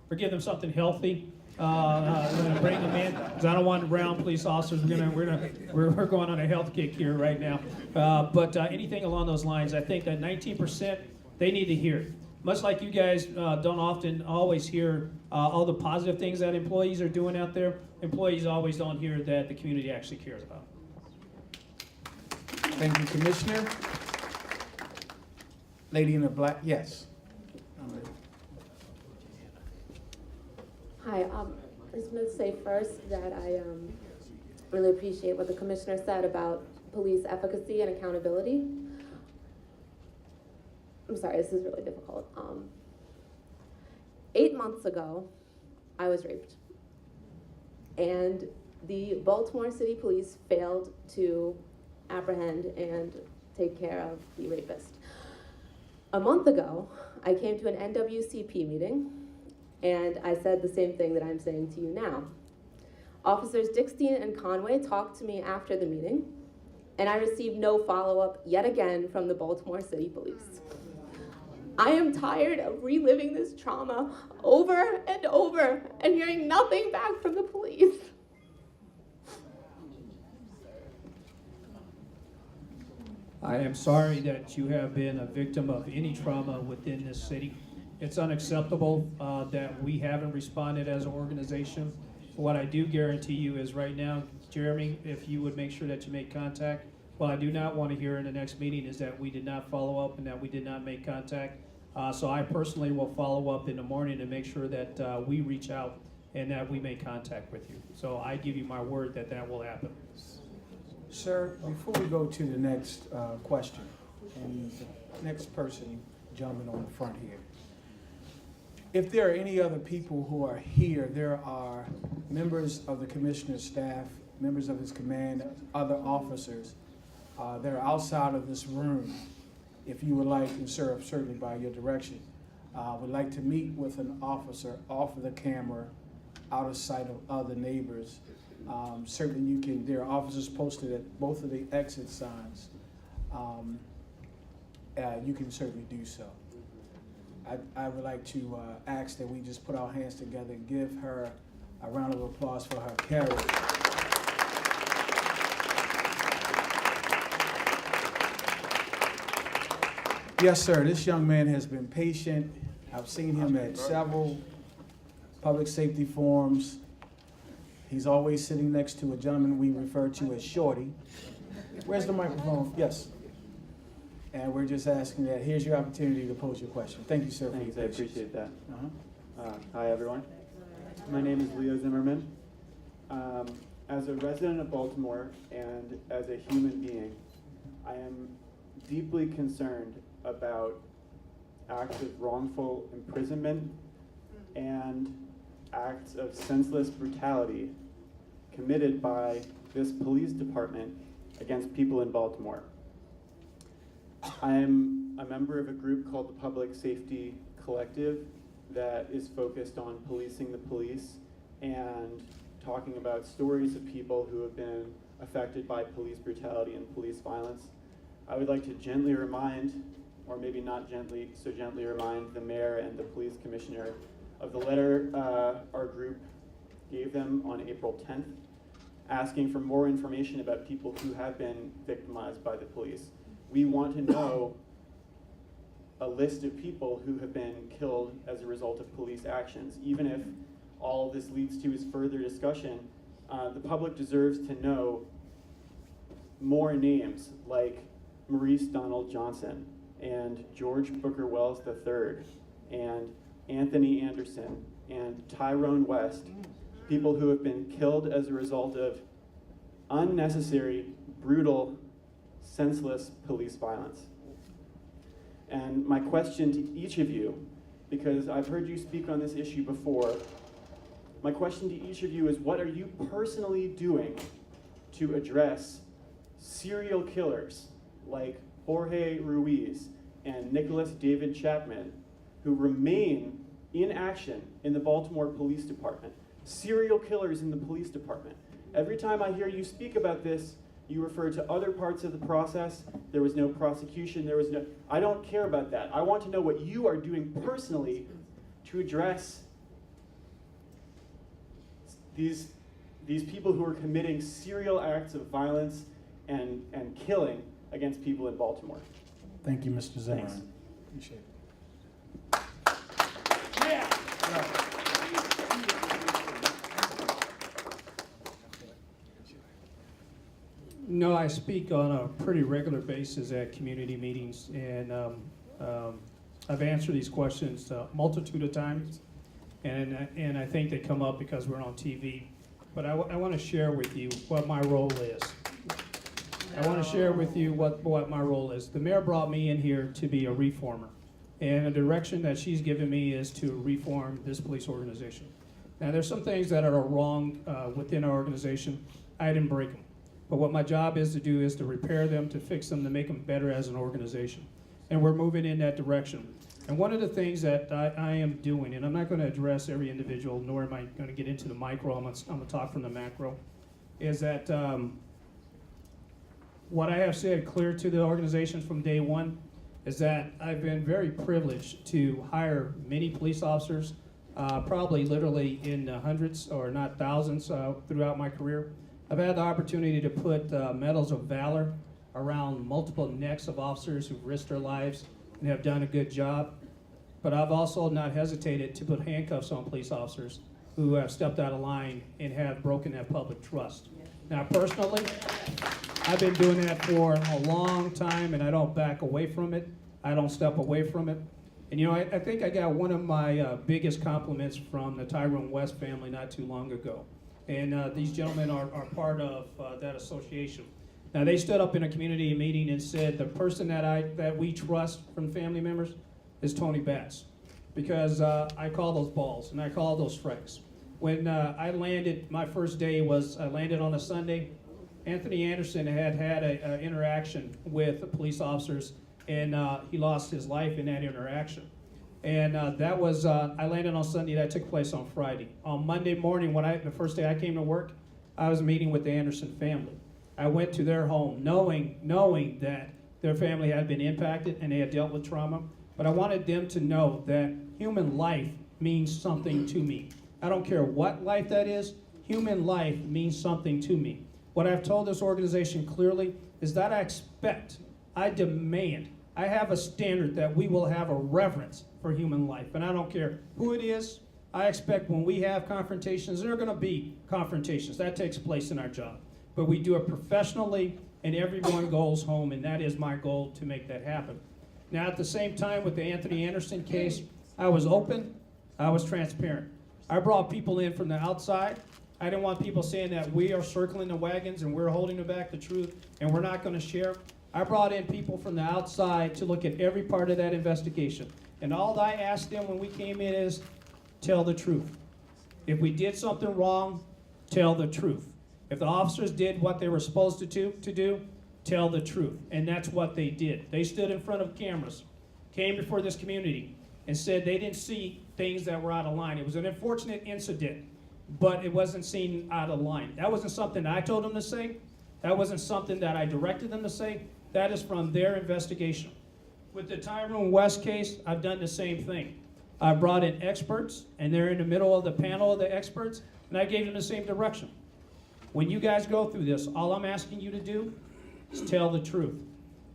or give them something healthy, we're gonna bring them in, because I don't want brown police officers. We're going on a health kick here right now. But anything along those lines, I think that 19%, they need to hear. Much like you guys don't often always hear all the positive things that employees are doing out there, employees always don't hear that the community actually cares about. Thank you, Commissioner. Lady in the black, yes. Hi, I just want to say first that I really appreciate what the commissioner said about police efficacy and accountability. I'm sorry, this is really difficult. 8 months ago, I was raped. And the Baltimore City Police failed to apprehend and take care of the rapist. A month ago, I came to an NWCP meeting, and I said the same thing that I'm saying to you now. Officers Dickstein and Conway talked to me after the meeting, and I received no follow-up yet again from the Baltimore City Police. I am tired of reliving this trauma over and over and hearing nothing back from the police. I am sorry that you have been a victim of any trauma within this city. It's unacceptable that we haven't responded as an organization. What I do guarantee you is right now, Jeremy, if you would make sure that you make contact, what I do not want to hear in the next meeting is that we did not follow up and that we did not make contact. So I personally will follow up in the morning to make sure that we reach out and that we make contact with you. So I give you my word that that will happen. Sir, before we go to the next question, and the next person, gentleman on the front here. If there are any other people who are here, there are members of the commissioner's staff, members of his command, other officers that are outside of this room. If you would like, and sir, certainly by your direction, would like to meet with an officer off of the camera, out of sight of other neighbors, certainly you can, there are officers posted at both of the exit signs. You can certainly do so. I would like to ask that we just put our hands together and give her a round of applause for her courage. Yes, sir, this young man has been patient. I've seen him at several public safety forums. He's always sitting next to a gentleman we refer to as Shorty. Where's the microphone? Yes. And we're just asking that, here's your opportunity to pose your question. Thank you, sir. Thanks, I appreciate that. Uh-huh. Hi, everyone. My name is Leo Zimmerman. As a resident of Baltimore and as a human being, I am deeply concerned about acts of wrongful imprisonment and acts of senseless brutality committed by this police department against people in Baltimore. I am a member of a group called the Public Safety Collective that is focused on policing the police and talking about stories of people who have been affected by police brutality and police violence. I would like to gently remind, or maybe not gently, so gently remind the mayor and the police commissioner of the letter our group gave them on April 10th, asking for more information about people who have been victimized by the police. We want to know a list of people who have been killed as a result of police actions. Even if all this leads to is further discussion, the public deserves to know more names like Maurice Donald Johnson and George Booker Wells III and Anthony Anderson and Tyrone West, people who have been killed as a result of unnecessary, brutal, senseless police violence. And my question to each of you, because I've heard you speak on this issue before, my question to each of you is, what are you personally doing to address serial killers like Jorge Ruiz and Nicholas David Chapman, who remain in action in the Baltimore Police Department? Serial killers in the police department. Every time I hear you speak about this, you refer to other parts of the process. There was no prosecution, there was no... I don't care about that. I want to know what you are doing personally to address these people who are committing serial acts of violence and killing against people in Baltimore. Thank you, Mr. Zimmerman. Thanks. Appreciate it. No, I speak on a pretty regular basis at community meetings, and I've answered these questions a multitude of times, and I think they come up because we're on TV. But I want to share with you what my role is. I want to share with you what my role is. The mayor brought me in here to be a reformer, and the direction that she's given me is to reform this police organization. Now, there's some things that are wrong within our organization. I didn't break them. But what my job is to do is to repair them, to fix them, to make them better as an organization. And we're moving in that direction. And one of the things that I am doing, and I'm not going to address every individual, nor am I going to get into the micro, I'm going to talk from the macro, is that what I have said clear to the organization from day one is that I've been very privileged to hire many police officers, probably literally in the hundreds or not thousands throughout my career. I've had the opportunity to put medals of valor around multiple necks of officers who've risked their lives and have done a good job. But I've also not hesitated to put handcuffs on police officers who have stepped out of line and have broken that public trust. Now, personally, I've been doing that for a long time, and I don't back away from it. I don't step away from it. And you know, I think I got one of my biggest compliments from the Tyrone West family not too long ago. And these gentlemen are part of that association. Now, they stood up in a community meeting and said the person that we trust from family members is Tony Batts, because I call those balls and I call those strikes. When I landed, my first day was I landed on a Sunday. Anthony Anderson had an interaction with police officers, and he lost his life in that interaction. And that was, I landed on Sunday, that took place on Friday. On Monday morning, the first day I came to work, I was meeting with the Anderson family. I went to their home knowing that their family had been impacted and they had dealt with trauma. But I wanted them to know that human life means something to me. I don't care what life that is, human life means something to me. What I've told this organization clearly is that I expect, I demand, I have a standard that we will have a reverence for human life. And I don't care who it is, I expect when we have confrontations, there are going to be confrontations. That takes place in our job. But we do it professionally, and everyone goes home, and that is my goal, to make that happen. Now, at the same time, with the Anthony Anderson case, I was open, I was transparent. I brought people in from the outside. I didn't want people saying that we are circling the wagons and we're holding back the truth and we're not going to share. I brought in people from the outside to look at every part of that investigation. And all I asked them when we came in is, tell the truth. If we did something wrong, tell the truth. If the officers did what they were supposed to do, tell the truth. And that's what they did. They stood in front of cameras, came before this community, and said they didn't see things that were out of line. It was an unfortunate incident, but it wasn't seen out of line. That wasn't something I told them to say. That wasn't something that I directed them to say. That is from their investigation. With the Tyrone West case, I've done the same thing. I brought in experts, and they're in the middle of the panel of the experts, and I gave them the same direction. When you guys go through this, all I'm asking you to do is tell the truth.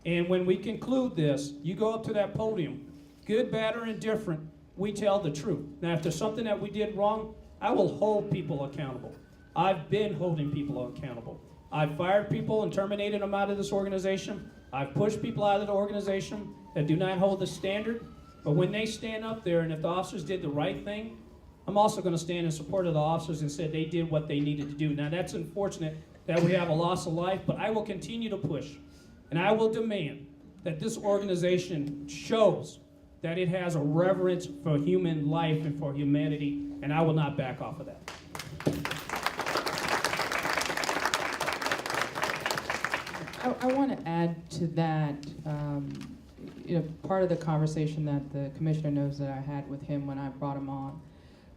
And when we conclude this, you go up to that podium, good, bad, or indifferent, we tell the truth. Now, if there's something that we did wrong, I will hold people accountable. I've been holding people accountable. I've fired people and terminated them out of this organization. I've pushed people out of the organization that do not hold the standard. But when they stand up there, and if the officers did the right thing, I'm also going to stand in support of the officers and said they did what they needed to do. Now, that's unfortunate that we have a loss of life, but I will continue to push, and I will demand that this organization shows that it has a reverence for human life and for humanity, and I will not back off of that. I want to add to that, part of the conversation that the commissioner knows that I had with him when I brought him on,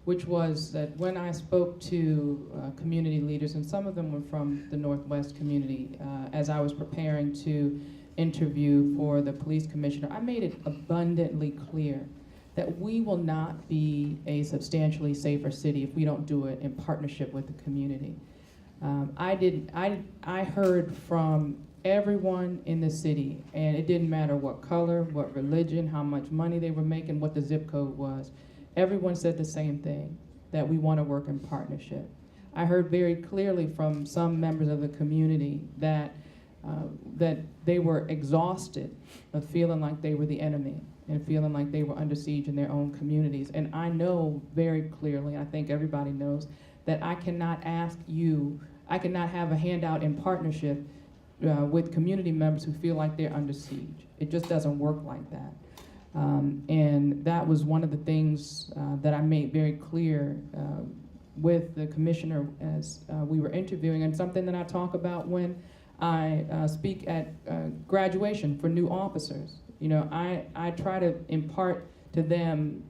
which was that when I spoke to community leaders, and some of them were from the Northwest community, as I was preparing to interview for the police commissioner, I made it abundantly clear that we will not be a substantially safer city if we don't do it in partnership with the community. I heard from everyone in the city, and it didn't matter what color, what religion, how much money they were making, what the zip code was. Everyone said the same thing, that we want to work in partnership. I heard very clearly from some members of the community that they were exhausted of feeling like they were the enemy and feeling like they were under siege in their own communities. And I know very clearly, I think everybody knows, that I cannot have a handout in partnership with community members who feel like they're under siege. It just doesn't work like that. And that was one of the things that I made very clear with the commissioner as we were interviewing, and something that I talk about when I speak at graduation for new officers. You know, I try to impart to them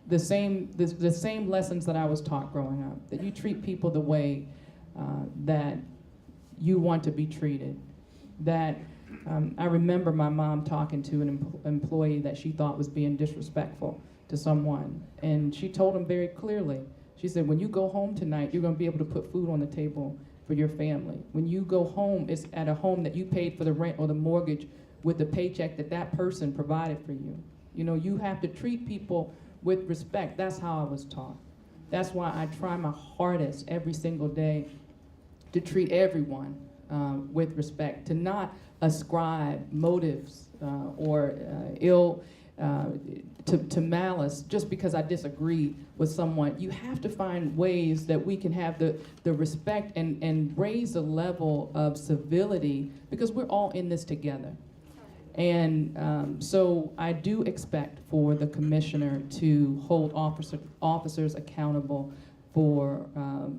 the same lessons that I was taught growing up, that you treat people the way that you want to be treated. That I remember my mom talking to an employee that she thought was being disrespectful to someone, and she told him very clearly, she said, when you go home tonight, you're going to be able to put food on the table for your family. When you go home, it's at a home that you paid for the rent or the mortgage with the paycheck that person provided for you. You know, you have to treat people with respect. That's how I was taught. That's why I try my hardest every single day to treat everyone with respect, to not ascribe motives or ill to malice just because I disagree with someone. You have to find ways that we can have the respect and raise the level of civility, because we're all in this together. And so I do expect for the commissioner to hold officers accountable for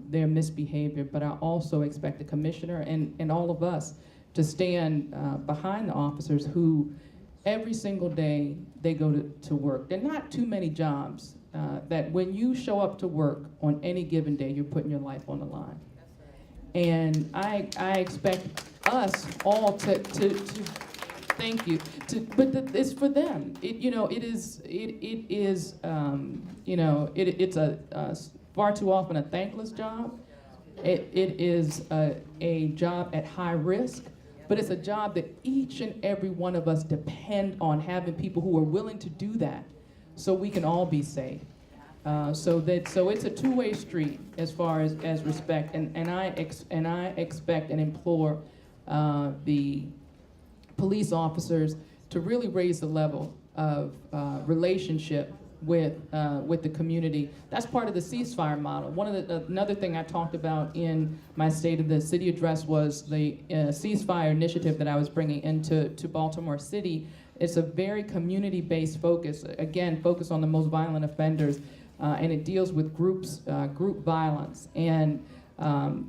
their misbehavior, but I also expect the commissioner and all of us to stand behind the officers who every single day they go to work. There are not too many jobs that when you show up to work on any given day, you're putting your life on the line. And I expect us all to thank you. But it's for them. It's a far too often a thankless job. It is a job at high risk, but it's a job that each and every one of us depend on having people who are willing to do that, so we can all be safe. So it's a two-way street as far as respect, and I expect and implore the police officers to really raise the level of relationship with the community. That's part of the ceasefire model. Another thing I talked about in my State of the City address was the ceasefire initiative that I was bringing into Baltimore City. It's a very community-based focus, again, focused on the most violent offenders, and it deals with group violence. And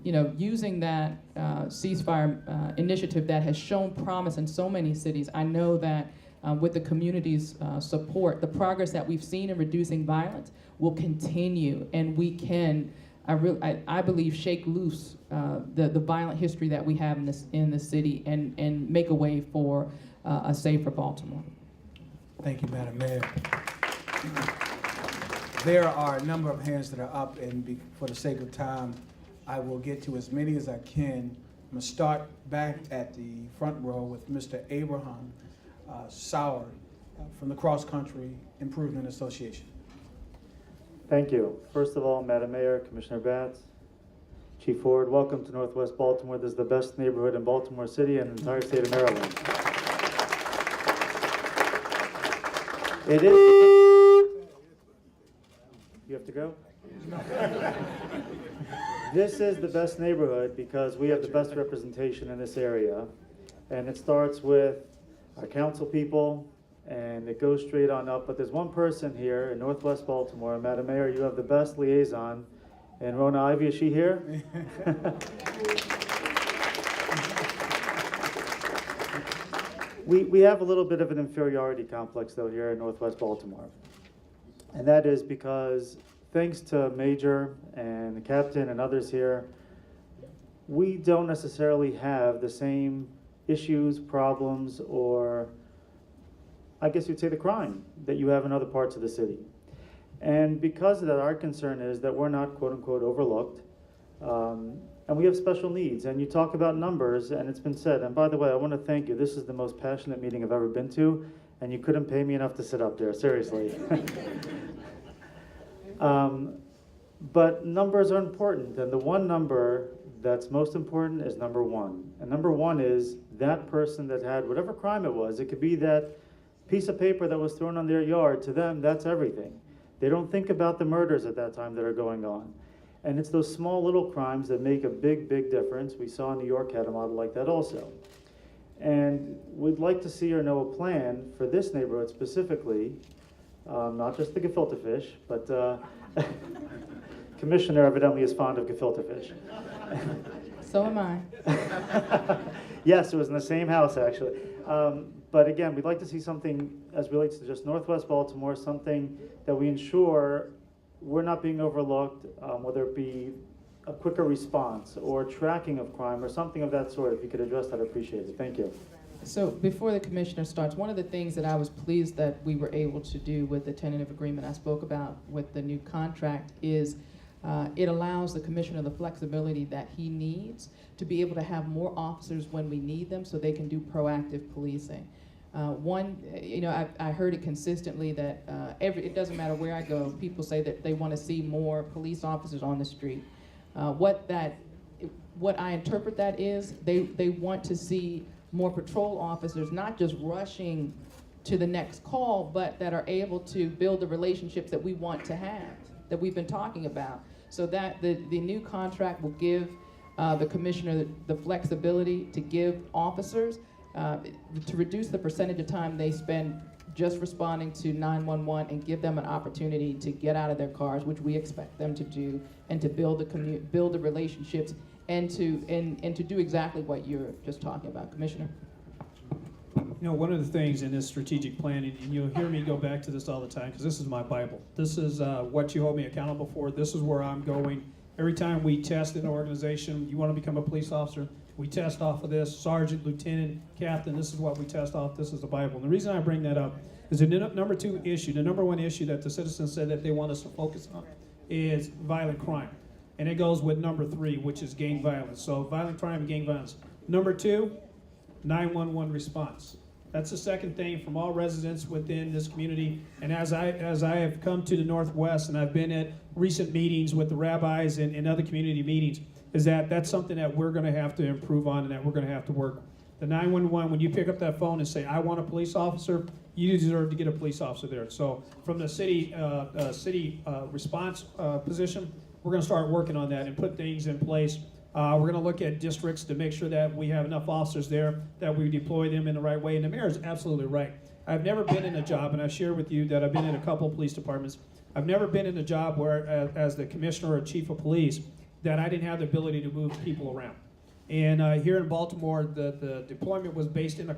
using that ceasefire initiative that has shown promise in so many cities, I know that with the community's support, the progress that we've seen in reducing violence will continue, and we can, I believe, shake loose the violent history that we have in the city and make a way for a safer Baltimore. Thank you, Madam Mayor. There are a number of hands that are up, and for the sake of time, I will get to as many as I can. I'm going to start back at the front row with Mr. Abraham Sauer from the Cross Country Improvement Association. Thank you. First of all, Madam Mayor, Commissioner Batts, Chief Ford, welcome to Northwest Baltimore. This is the best neighborhood in Baltimore City and the entire state of Maryland. It is. You have to go? This is the best neighborhood because we have the best representation in this area. And it starts with our council people, and it goes straight on up. But there's one person here in Northwest Baltimore, Madam Mayor, you have the best liaison. And Rona Ivy, is she here? We have a little bit of an inferiority complex, though, here in Northwest Baltimore. And that is because, thanks to Major and the captain and others here, we don't necessarily have the same issues, problems, or I guess you'd say the crime that you have in other parts of the city. And because of that, our concern is that we're not, quote unquote, overlooked. And we have special needs. And you talk about numbers, and it's been said, and by the way, I want to thank you. This is the most passionate meeting I've ever been to, and you couldn't pay me enough to sit up there, seriously. But numbers are important, and the one number that's most important is number one. And number one is that person that had whatever crime it was. It could be that piece of paper that was thrown on their yard. To them, that's everything. They don't think about the murders at that time that are going on. And it's those small little crimes that make a big, big difference. We saw New York had a model like that also. And we'd like to see or know a plan for this neighborhood specifically, not just the gefilte fish, but Commissioner evidently is fond of gefilte fish. So am I. Yes, it was in the same house, actually. But again, we'd like to see something as relates to just Northwest Baltimore, something that we ensure we're not being overlooked, whether it be a quicker response or tracking of crime or something of that sort. If you could address that, I'd appreciate it. Thank you. So before the commissioner starts, one of the things that I was pleased that we were able to do with the tentative agreement I spoke about with the new contract is it allows the commissioner the flexibility that he needs to be able to have more officers when we need them so they can do proactive policing. I heard it consistently that it doesn't matter where I go, people say that they want to see more police officers on the street. What I interpret that is they want to see more patrol officers, not just rushing to the next call, but that are able to build the relationships that we want to have, that we've been talking about. So that the new contract will give the commissioner the flexibility to give officers to reduce the percentage of time they spend just responding to 911 and give them an opportunity to get out of their cars, which we expect them to do, and to build the relationships and to do exactly what you're just talking about, Commissioner. You know, one of the things in this strategic planning, and you'll hear me go back to this all the time because this is my Bible. This is what you hold me accountable for. This is where I'm going. Every time we test an organization, you want to become a police officer, we test off of this, sergeant, lieutenant, captain, this is what we test off, this is the Bible. And the reason I bring that up is the number one issue that the citizens said that they want us to focus on is violent crime. And it goes with number 3, which is gang violence. So violent crime and gang violence. Number 2, 911 response. That's the second thing from all residents within this community. And as I have come to the Northwest and I've been at recent meetings with the rabbis and other community meetings, is that's something that we're going to have to improve on and that we're going to have to work. The 911, when you pick up that phone and say, I want a police officer, you deserve to get a police officer there. So from the city response position, we're going to start working on that and put things in place. We're going to look at districts to make sure that we have enough officers there, that we deploy them in the right way. And the mayor is absolutely right. I've never been in a job, and I've shared with you that I've been in a couple of police departments. I've never been in a job where, as the commissioner or chief of police, that I didn't have the ability to move people around. And here in Baltimore, the deployment was based in a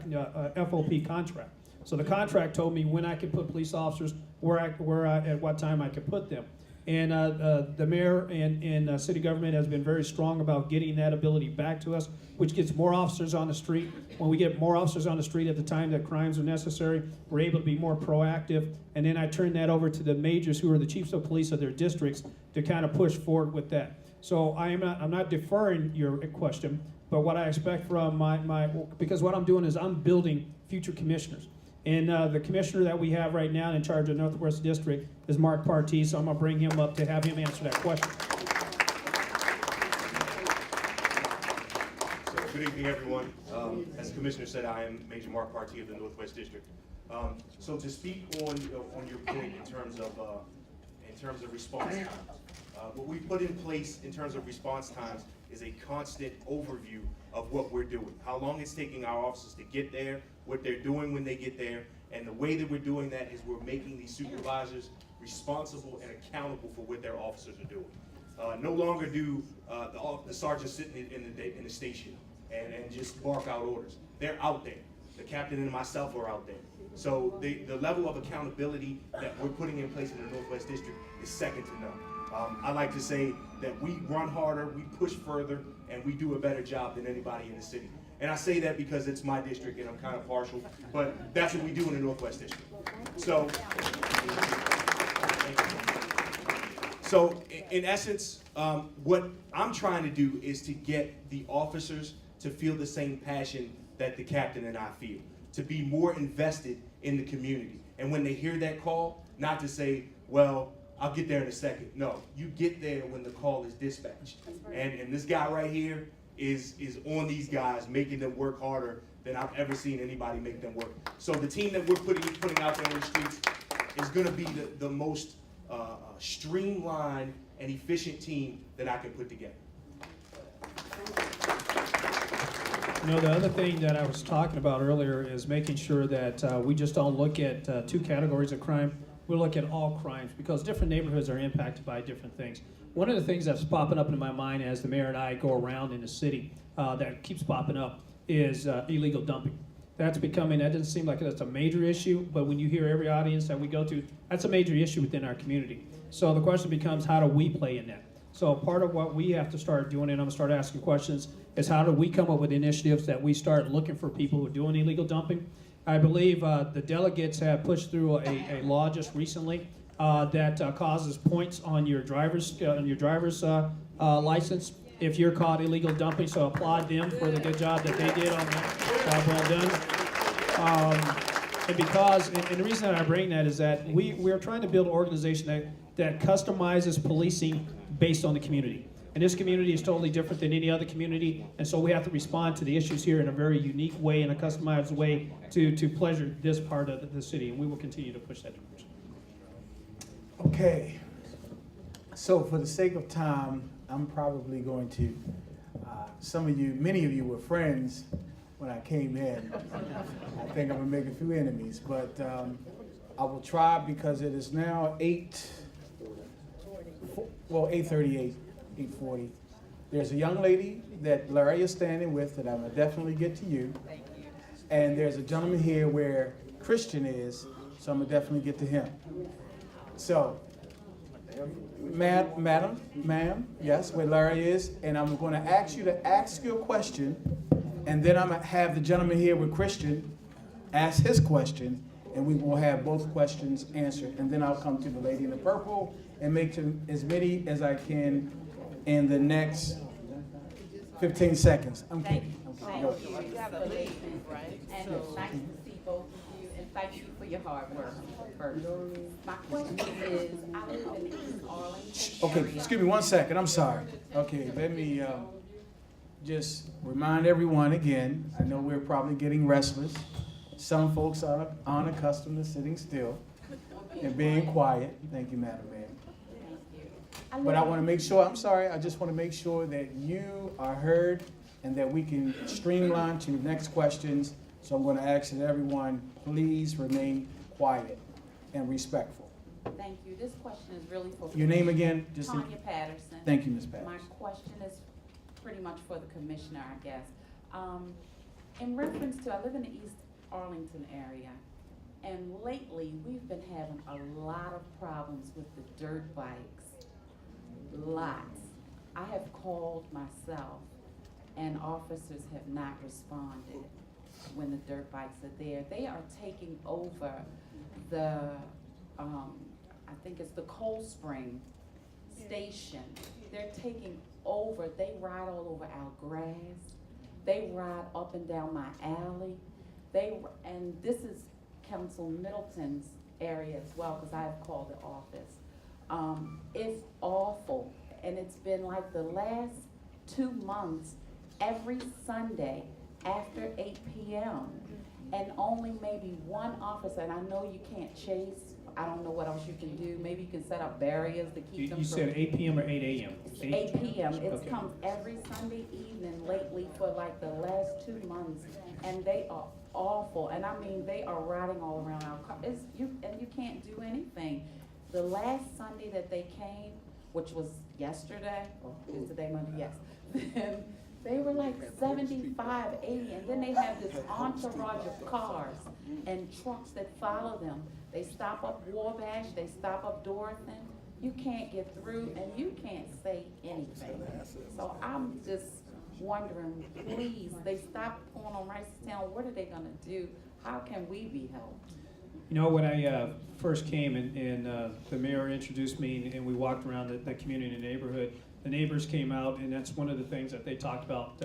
FOP contract. So the contract told me when I could put police officers, at what time I could put them. And the mayor and city government has been very strong about getting that ability back to us, which gets more officers on the street. When we get more officers on the street at the time that crimes are necessary, we're able to be more proactive. And then I turn that over to the majors who are the chiefs of police of their districts to kind of push forward with that. So I'm not deferring your question, but what I expect from because what I'm doing is I'm building future commissioners. And the commissioner that we have right now in charge of Northwest District is Mark Partee, so I'm going to bring him up to have him answer that question. So good evening, everyone. As the commissioner said, I am Major Mark Partee of the Northwest District. So to speak on your point in terms of response times, what we put in place in terms of response times is a constant overview of what we're doing, how long it's taking our officers to get there, what they're doing when they get there, and the way that we're doing that is we're making these supervisors responsible and accountable for what their officers are doing. No longer do the sergeants sit in the station and just bark out orders. They're out there. The captain and myself are out there. So the level of accountability that we're putting in place in the Northwest District is second to none. I like to say that we run harder, we push further, and we do a better job than anybody in the city. And I say that because it's my district and I'm kind of partial, but that's what we do in the Northwest District. So in essence, what I'm trying to do is to get the officers to feel the same passion that the captain and I feel, to be more invested in the community. And when they hear that call, not to say, well, I'll get there in a second. No, you get there when the call is dispatched. And this guy right here is on these guys, making them work harder than I've ever seen anybody make them work. So the team that we're putting out there on the streets is gonna be the most streamlined and efficient team that I can put together. You know, the other thing that I was talking about earlier is making sure that we just don't look at two categories of crime. We look at all crimes because different neighborhoods are impacted by different things. One of the things that's popping up in my mind as the mayor and I go around in the city that keeps popping up is illegal dumping. That doesn't seem like that's a major issue, but when you hear every audience that we go to, that's a major issue within our community. So the question becomes, how do we play in that? So part of what we have to start doing, and I'm gonna start asking questions, is how do we come up with initiatives that we start looking for people who are doing illegal dumping? I believe the delegates have pushed through a law just recently that causes points on your driver's license if you're caught illegal dumping. So applaud them for the good job that they did on that. Job well done. And the reason that I bring that is that we're trying to build an organization that customizes policing based on the community. And this community is totally different than any other community, and so we have to respond to the issues here in a very unique way, in a customized way to pleasure this part of the city, and we will continue to push that direction. Okay, so for the sake of time, I'm probably going to, many of you were friends when I came in. I think I'm gonna make a few enemies, but I will try because it is now 8:38. 8:40. There's a young lady that Larry is standing with that I'm gonna definitely get to you. And there's a gentleman here where Christian is, so I'm gonna definitely get to him. So, ma'am, yes, where Larry is, and I'm gonna ask you to ask your question, and then I'm gonna have the gentleman here with Christian ask his question, and we will have both questions answered. And then I'll come to the lady in the purple and make as many as I can in the next 15 seconds. I'm kidding. Thank you. You have a lady, right? And it's nice to see both of you, and thank you for your hard work first. My question is, I live in the East Arlington Okay, area. excuse me 1 second, I'm sorry. Okay, let me just remind everyone again, I know we're probably getting restless. Some folks are unaccustomed to sitting still and being quiet. Thank you, Madam Mayor. But I want to make sure, I'm sorry, I just want to make sure that you are heard and that we can streamline to next questions. So I'm going to ask that everyone please remain quiet and respectful. Thank you. This question is really for... Your name again? Tanya Patterson. Thank you, Ms. Patterson. My question is pretty much for the commissioner, I guess. In reference to, I live in the East Arlington area, and lately we've been having a lot of problems with the dirt bikes. Lots. I have called myself, and officers have not responded when the dirt bikes are there. They are taking over the, I think it's the Cold Spring station. They're taking over. They ride all over our grass. They ride up and down my alley. And this is Council Middleton's area as well, because I have called the office. It's awful, and it's been like the last 2 months, every Sunday after 8 p.m. and only maybe one officer, and I know you can't chase, I don't know what else you can do, maybe you can set up barriers to keep them You from. said 8 p.m. or 8 a.m.? It's 8 p.m. It's Okay. come every Sunday evening lately for like the last 2 months, and they are awful. And I mean, they are riding all around our car. And you can't do anything. The last Sunday that they came, which was yesterday, or is today Monday? Yes. Then they were like 75, 80, and then they have this entourage of cars and trucks that follow them. They stop up Wabash, they stop up Dorothy. You can't get through, and you can't say anything. So I'm just wondering, please, they stopped pulling on Ricetown. What are they gonna do? How can we be helped? You know, when I first came and the mayor introduced me and we walked around the community and the neighborhood, the neighbors came out, and that's one of the things that they talked about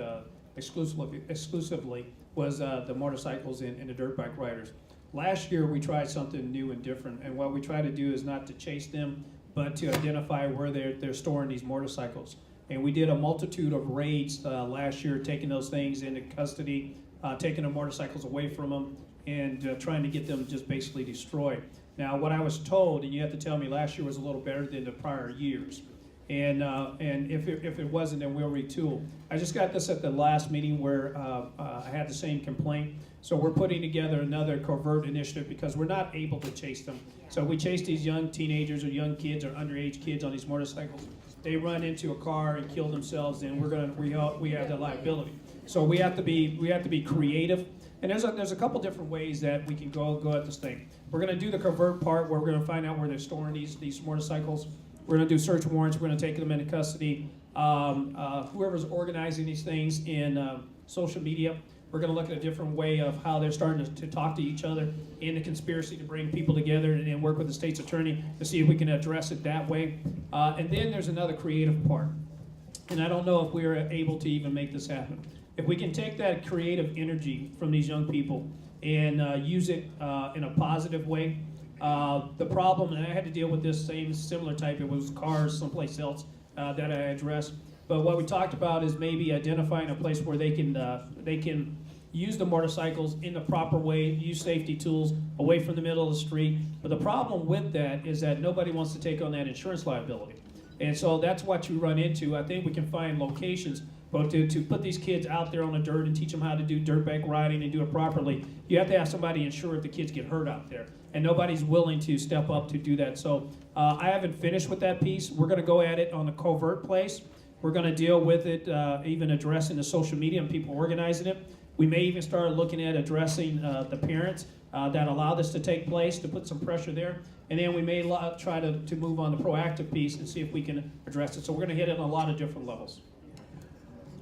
exclusively was the motorcycles and the dirt bike riders. Last year, we tried something new and different, and what we try to do is not to chase them, but to identify where they're storing these motorcycles. And we did a multitude of raids last year, taking those things into custody, taking the motorcycles away from them, and trying to get them just basically destroyed. Now, what I was told, and you have to tell me, last year was a little better than the prior years. And if it wasn't, then we'll retool. I just got this at the last meeting where I had the same complaint. So we're putting together another covert initiative because we're not able to chase them. So we chase these young teenagers or young kids or underage kids on these motorcycles. They run into a car and kill themselves, and we have the liability. So we have to be creative. And there's a couple different ways that we can go at this thing. We're going to do the covert part where we're going to find out where they're storing these motorcycles. We're going to do search warrants. We're going to take them into custody. Whoever's organizing these things in social media, we're going to look at a different way of how they're starting to talk to each other in the conspiracy to bring people together and work with the state's attorney to see if we can address it that way. And then there's another creative part. And I don't know if we're able to even make this happen. If we can take that creative energy from these young people and use it in a positive way. The problem, and I had to deal with this similar type, it was cars someplace else that I addressed. But what we talked about is maybe identifying a place where they can use the motorcycles in the proper way, use safety tools away from the middle of the street. But the problem with that is that nobody wants to take on that insurance liability. And so that's what you run into. I think we can find locations, but to put these kids out there on the dirt and teach them how to do dirt bike riding and do it properly, you have to have somebody insure if the kids get hurt out there. And nobody's willing to step up to do that. So I haven't finished with that piece. We're going to go at it on the covert place. We're going to deal with it, even addressing the social media and people organizing it. We may even start looking at addressing the parents that allow this to take place, to put some pressure there. And then we may try to move on the proactive piece and see if we can address it. So we're going to hit it on a lot of different levels.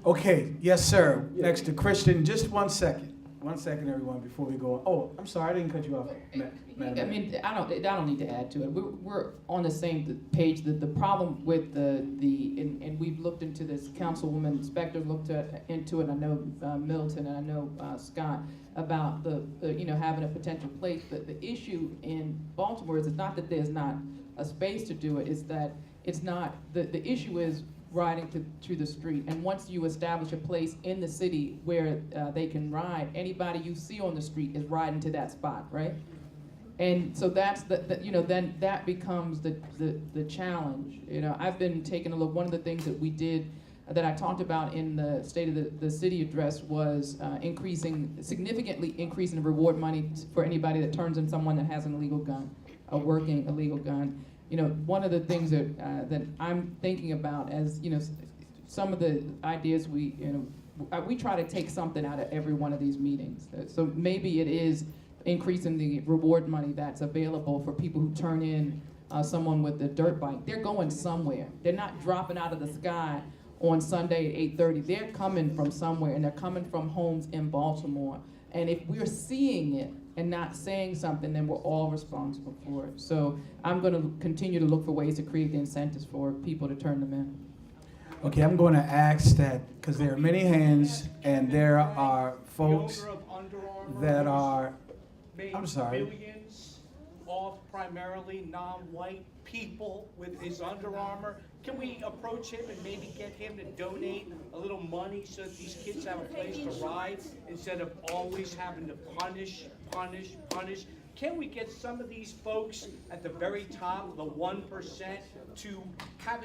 Okay, yes, sir. Next to Christian, just 1 second. 1 second, everyone, before we go on. Oh, I'm sorry, I didn't cut you off, Madam. I mean, I don't need to add to it. We're on the same page. The problem with and we've looked into this. Councilwoman Spector looked into it. I know Middleton and I know Scott about the having a potential place. The issue in Baltimore is it's not that there's not a space to do it. It's that it's not the issue is riding to the street. And once you establish a place in the city where they can ride, anybody you see on the street is riding to that spot, right? And so that's then that becomes the challenge. I've been taking a look. One of the things that we did that I talked about in the State of the City address was significantly increasing the reward money for anybody that turns in someone that has an illegal gun, a working illegal gun. One of the things that I'm thinking about as, some of the ideas we try to take something out of every one of these meetings. So maybe it is increasing the reward money that's available for people who turn in someone with a dirt bike. They're going somewhere. They're not dropping out of the sky on Sunday at 8:30. They're coming from somewhere, and they're coming from homes in Baltimore. And if we're seeing it and not saying something, then we're all responsible for it. So I'm going to continue to look for ways to create the incentives for people to turn them in. Okay, I'm going to ask that, because there are many hands, and there are folks that are, I'm sorry. off primarily non-white people with his Under Armour? Can we approach him and maybe get him to donate a little money so that these kids have a place to ride instead of always having to punish? Can we get some of these folks at the very top, the 1%, to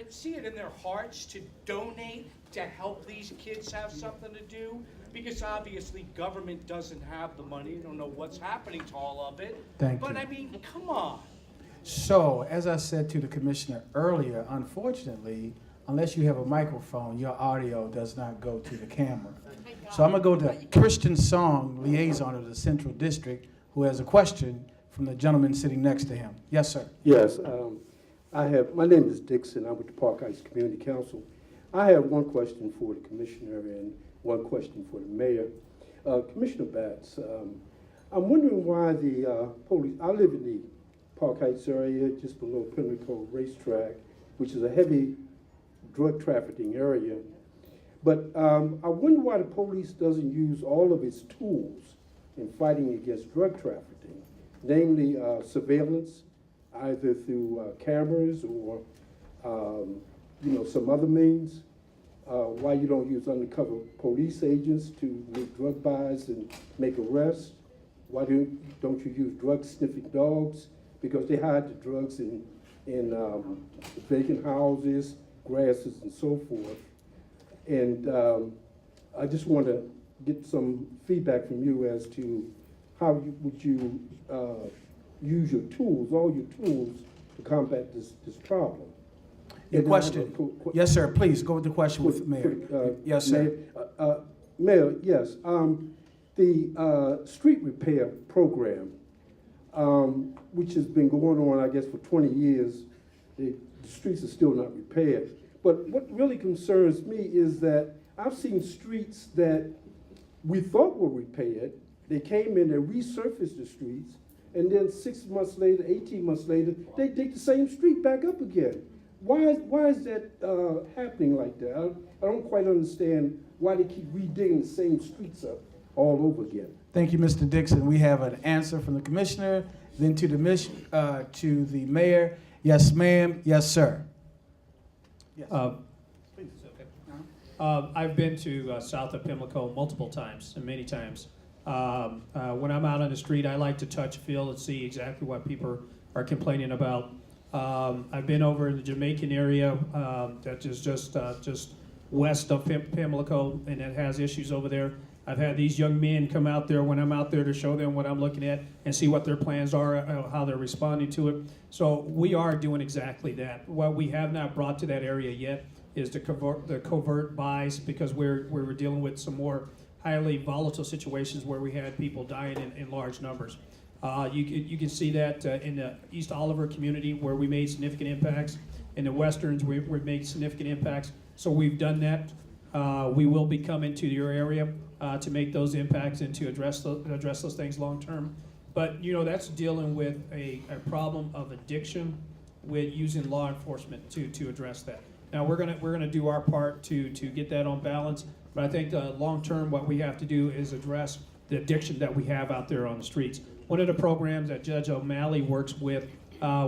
see it in their hearts to donate to help these kids have something to do? Because obviously government doesn't have the money. I don't know what's happening to all of it. Thank but you. I mean, come on. So, as I said to the commissioner earlier, unfortunately, unless you have a microphone, your audio does not go to the camera. So I'm going to go to Christian Song, liaison of the Central District, who has a question from the gentleman sitting next to him. Yes, sir. Yes, my name is Dixon. I'm with the Park Heights Community Council. I have one question for the commissioner and one question for the mayor. Commissioner Batts, I'm wondering why the police, I live in the Park Heights area, just below Pimlico Racetrack, which is a heavy drug trafficking area. But I wonder why the police doesn't use all of its tools in fighting against drug trafficking, namely surveillance, either through cameras or some other means. Why you don't use undercover police agents to make drug buys and make arrests? Why don't you use drug sniffing dogs? Because they hide the drugs in vacant houses, grasses, and so forth. And I just want to get some feedback from you as to how would you use your tools, all your tools, to combat this problem. Your question. Yes, sir. Please go with the question with Mayor. Yes, sir. Mayor, yes. The street repair program, which has been going on, I guess, for 20 years, the streets are still not repaired. But what really concerns me is that I've seen streets that we thought were repaired. They came in, they resurfaced the streets, and then 6 months later, 18 months later, they dig the same street back up again. Why is that happening like that? I don't quite understand why they keep redigging the same streets up all over again. Thank you, Mr. Dixon. We have an answer from the commissioner, then to the mayor. Yes, ma'am. Yes, sir. Yes. I've been to south of Pimlico multiple times, and many times. When I'm out on the street, I like to touch, feel, and see exactly what people are complaining about. I've been over in the Jamaican area that is just west of Pimlico, and it has issues over there. I've had these young men come out there when I'm out there to show them what I'm looking at and see what their plans are, how they're responding to it. So we are doing exactly that. What we have not brought to that area yet is the covert buys, because we're dealing with some more highly volatile situations where we had people dying in large numbers. You can see that in the East Oliver community, where we made significant impacts. In the Westerns, we've made significant impacts. So we've done that. We will be coming to your area to make those impacts and to address those things long term. But that's dealing with a problem of addiction with using law enforcement to address that. Now we're gonna do our part to get that on balance. But I think long term, what we have to do is address the addiction that we have out there on the streets. One of the programs that Judge O'Malley works with,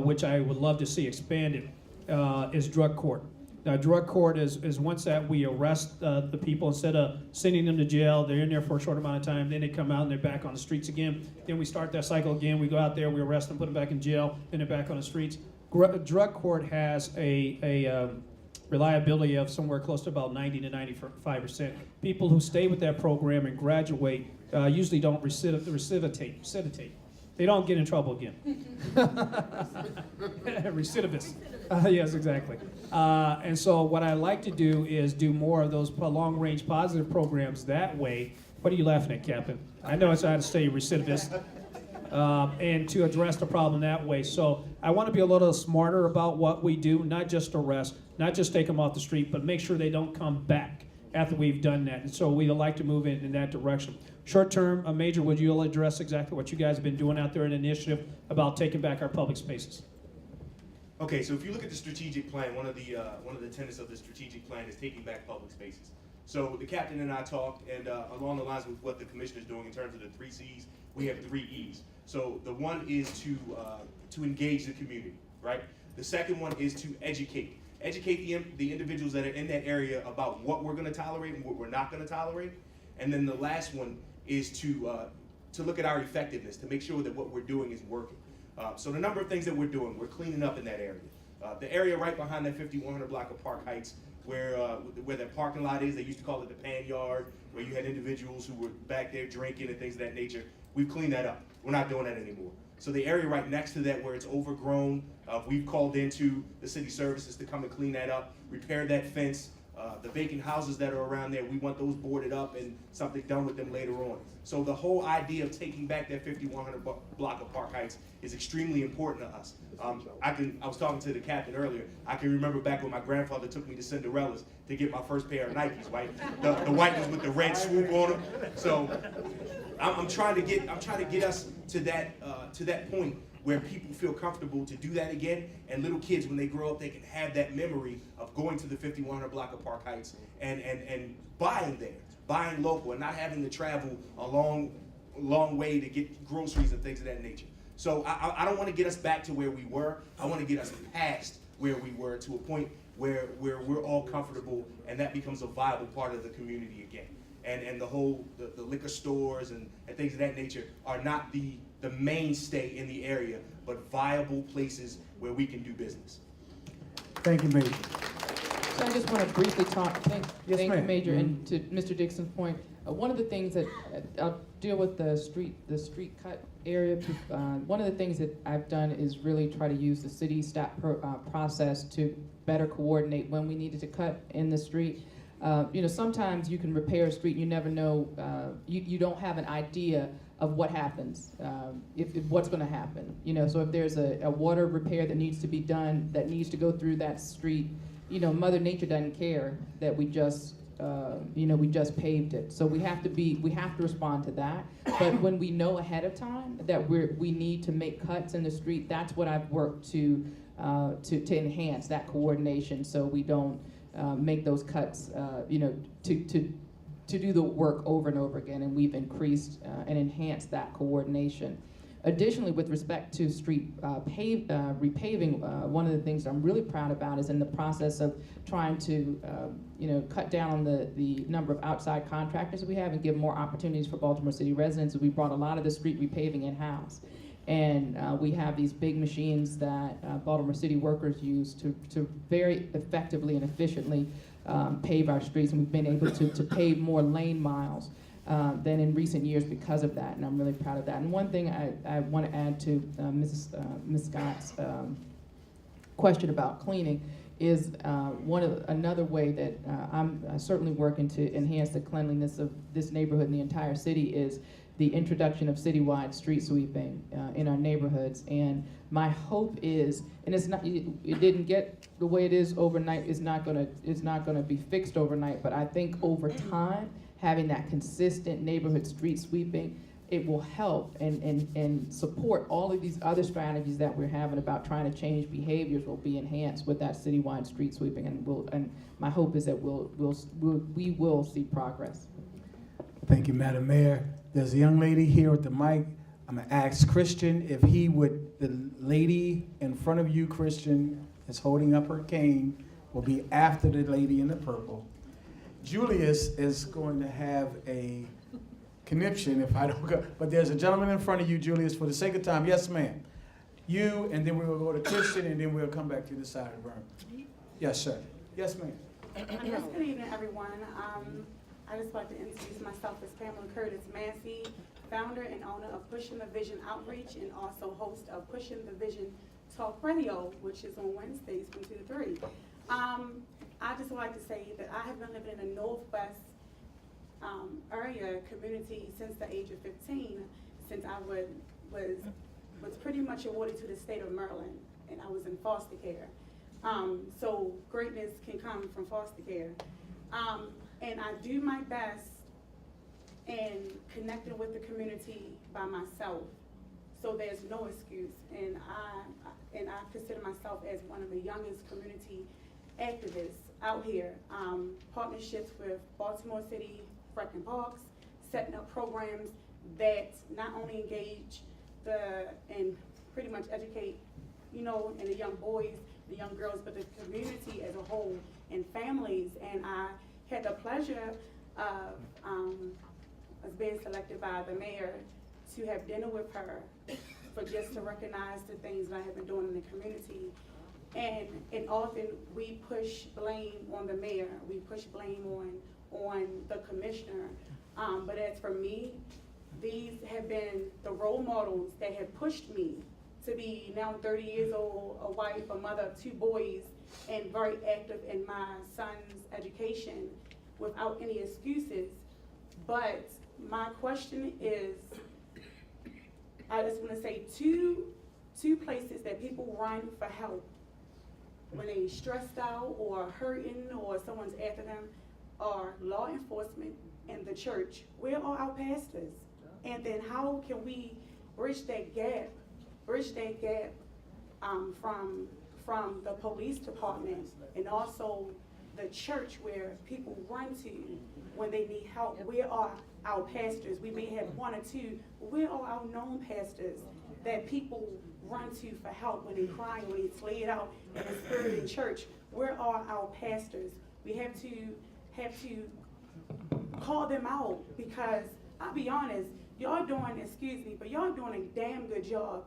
which I would love to see expanded, is drug court. Now, drug court is once that we arrest the people, instead of sending them to jail, they're in there for a short amount of time, then they come out and they're back on the streets again. Then we start that cycle again. We go out there, we arrest them, put them back in jail, then they're back on the streets. Drug court has a reliability of somewhere close to about 90 to 95%. People who stay with that program and graduate usually don't recidivate. They don't get in trouble again. Recidivist. Yes, exactly. And so what I like to do is do more of those long-range positive programs that way. What are you laughing at, Captain? I know it's how to say recidivist. And to address the problem that way. So I want to be a little smarter about what we do, not just arrest, not just take them off the street, but make sure they don't come back after we've done that. And so we'd like to move in that direction. Short term, Major, would you address exactly what you guys have been doing out there in an initiative about taking back our public spaces? Okay, so if you look at the strategic plan, one of the tenets of the strategic plan is taking back public spaces. So the captain and I talked, and along the lines with what the commissioner's doing in terms of the 3 C's, we have 3 E's. So the one is to engage the community, right? The second one is to educate. Educate the individuals that are in that area about what we're gonna tolerate and what we're not gonna tolerate. And then the last one is to look at our effectiveness, to make sure that what we're doing is working. So the number of things that we're doing, we're cleaning up in that area. The area right behind that 5100 block of Park Heights, where that parking lot is, they used to call it the pan yard, where you had individuals who were back there drinking and things of that nature. We've cleaned that up. We're not doing that anymore. So the area right next to that where it's overgrown, we've called into the city services to come and clean that up, repair that fence. The vacant houses that are around there, we want those boarded up and something done with them later on. So the whole idea of taking back that 5100 block of Park Heights is extremely important to us. I was talking to the captain earlier. I can remember back when my grandfather took me to Cinderella's to get my first pair of Nikes, right? The white ones with the red swoop on them. So I'm trying to get us to that point where people feel comfortable to do that again, and little kids, when they grow up, they can have that memory of going to the 5100 block of Park Heights and buying there, buying local, and not having to travel a long way to get groceries and things of that nature. So I don't want to get us back to where we were. I want to get us past where we were to a point where we're all comfortable, and that becomes a viable part of the community again. And the liquor stores and things of that nature are not the mainstay in the area, but viable places where we can do business. Thank you, Major. So I just want to briefly talk, thank Yes, you, ma'am. Major, and to Mr. Dixon's point, one of the things that, I'll deal with the street cut area. One of the things that I've done is really try to use the city staff process to better coordinate when we needed to cut in the street. Sometimes you can repair a street, you never know, you don't have an idea of what happens, if what's going to happen. So if there's a water repair that needs to be done, that needs to go through that street, Mother Nature doesn't care that we just paved it. So we have to respond to that. But when we know ahead of time that we need to make cuts in the street, that's what I've worked to enhance that coordination, so we don't make those cuts, to do the work over and over again, and we've increased and enhanced that coordination. Additionally, with respect to street repaving, one of the things I'm really proud about is in the process of trying to cut down on the number of outside contractors that we have and give more opportunities for Baltimore City residents. We brought a lot of the street repaving in-house. And we have these big machines that Baltimore City workers use to very effectively and efficiently pave our streets, and we've been able to pave more lane miles than in recent years because of that, and I'm really proud of that. And one thing I want to add to Ms. Scott's question about cleaning is another way that I'm certainly working to enhance the cleanliness of this neighborhood and the entire city is the introduction of citywide street sweeping in our neighborhoods. And my hope is, and it didn't get the way it is overnight, it's not gonna be fixed overnight, but I think over time, having that consistent neighborhood street sweeping, it will help and support all of these other strategies that we're having about trying to change behaviors will be enhanced with that citywide street sweeping, and my hope is that we will see progress. Thank you, Madam Mayor. There's a young lady here with the mic. I'm gonna ask Christian if he would, the lady in front of you, Christian, is holding up her cane, will be after the lady in the purple. Julius is going to have a conniption if I don't go, but there's a gentleman in front of you, Julius, for the sake of time. Yes, ma'am. You, and then we will go to Christian, and then we'll come back to the side of the room. Yes, sir. Yes, ma'am. Yes, good evening, everyone. I just like to introduce myself as Pamela Curtis Massey, founder and owner of Pushing the Vision Outreach and also host of Pushing the Vision Talk Radio, which is on Wednesdays from 2 to 3. I just would like to say that I have been living in the Northwest area community since the age of 15, since I was pretty much awarded to the state of Maryland, and I was in foster care. So greatness can come from foster care. And I do my best in connecting with the community by myself. So there's no excuse. And I consider myself as one of the youngest community activists out here. Partnerships with Baltimore City Rec and Parks, setting up programs that not only engage and pretty much educate, and the young boys, the young girls, but the community as a whole and families. And I had the pleasure of being selected by the mayor to have dinner with her for just to recognize the things that I have been doing in the community. And often we push blame on the mayor, we push blame on the commissioner. But as for me, these have been the role models that have pushed me to be now 30 years old, a wife, a mother of 2 boys, and very active in my son's education without any excuses. But my question is, I just want to say two places that people run for help when they stressed out or hurting or someone's after them are law enforcement and the church. Where are our pastors? And then how can we bridge that gap from the police department and also the church where people run to when they need help? Where are our pastors? We may have 1 or 2. Where are our known pastors that people run to for help when they're crying, when it's laid out in the spirit in church? Where are our pastors? We have to call them out, because I'll be honest, y'all doing, excuse me, but y'all doing a damn good job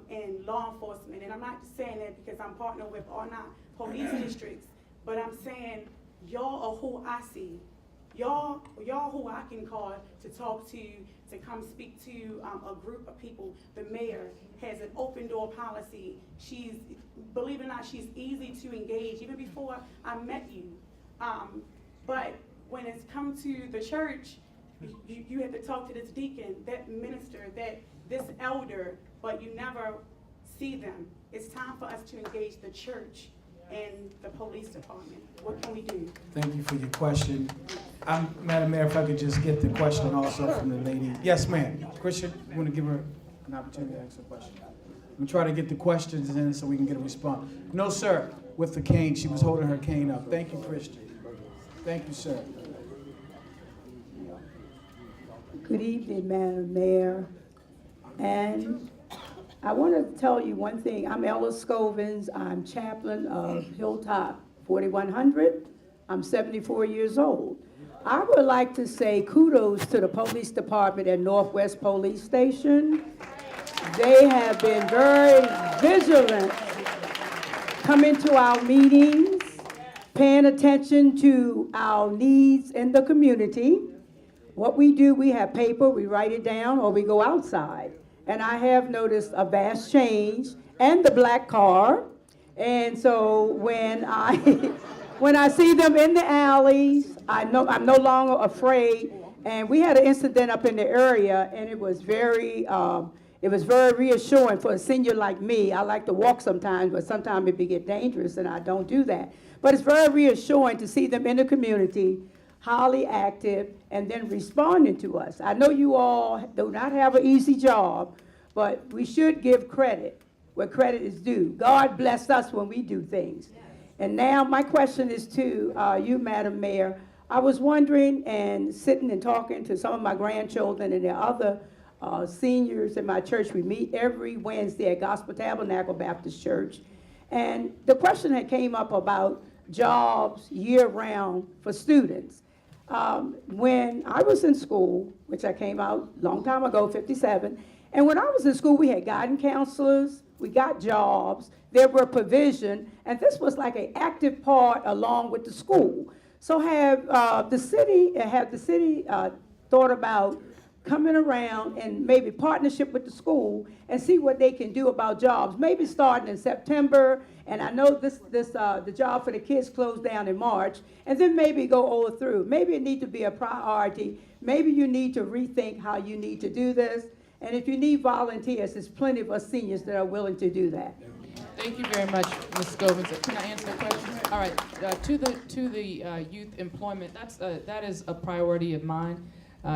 in law enforcement. And I'm not just saying that because I'm partnered with all 9 police districts, but I'm saying y'all are who I see. Y'all who I can call to talk to come speak to a group of people. The mayor has an open door policy. She's, believe it or not, she's easy to engage, even before I met you. But when it's come to the church, you have to talk to this deacon, that minister, this elder, but you never see them. It's time for us to engage the church and the police department. What can we do? Thank you for your question. Madam Mayor, if I could just get the question also from the lady. Yes, ma'am. Christian, you want to give her an opportunity to ask a question? I'm going to try to get the questions in so we can get a response. No, sir, with the cane. She was holding her cane up. Thank you, Christian. Thank you, sir. Good evening, Madam Mayor. And I want to tell you one thing. I'm Ella Scovins. I'm chaplain of Hilltop 4100. I'm 74 years old. I would like to say kudos to the police department at Northwest Police Station. They have been very vigilant coming to our meetings, paying attention to our needs in the community. What we do, we have paper, we write it down, or we go outside. And I have noticed a vast change, and the black car. And so when I see them in the alleys, I know I'm no longer afraid. And we had an incident up in the area, and it was very reassuring for a senior like me. I like to walk sometimes, but sometimes it get dangerous, and I don't do that. But it's very reassuring to see them in the community, highly active, and then responding to us. I know you all do not have an easy job, but we should give credit where credit is due. God bless us when we do things. And now my question is to you, Madam Mayor. I was wondering and sitting and talking to some of my grandchildren and the other seniors in my church. We meet every Wednesday at Gospel Tabernacle Baptist Church. And the question that came up about jobs year-round for students. When I was in school, which I came out a long time ago, 57, and when I was in school, we had guidance counselors, we got jobs, there were provision, and this was like an active part along with the school. So have the city thought about coming around and maybe partnership with the school and see what they can do about jobs, maybe starting in September, and I know the job for the kids closed down in March, and then maybe go all through. Maybe it needs to be a priority. Maybe you need to rethink how you need to do this, and if you need volunteers, there's plenty of us seniors that are willing to do that. Thank you very much, Ms. Scovins. Can I answer the question? All right, to the youth employment, that is a priority of mine.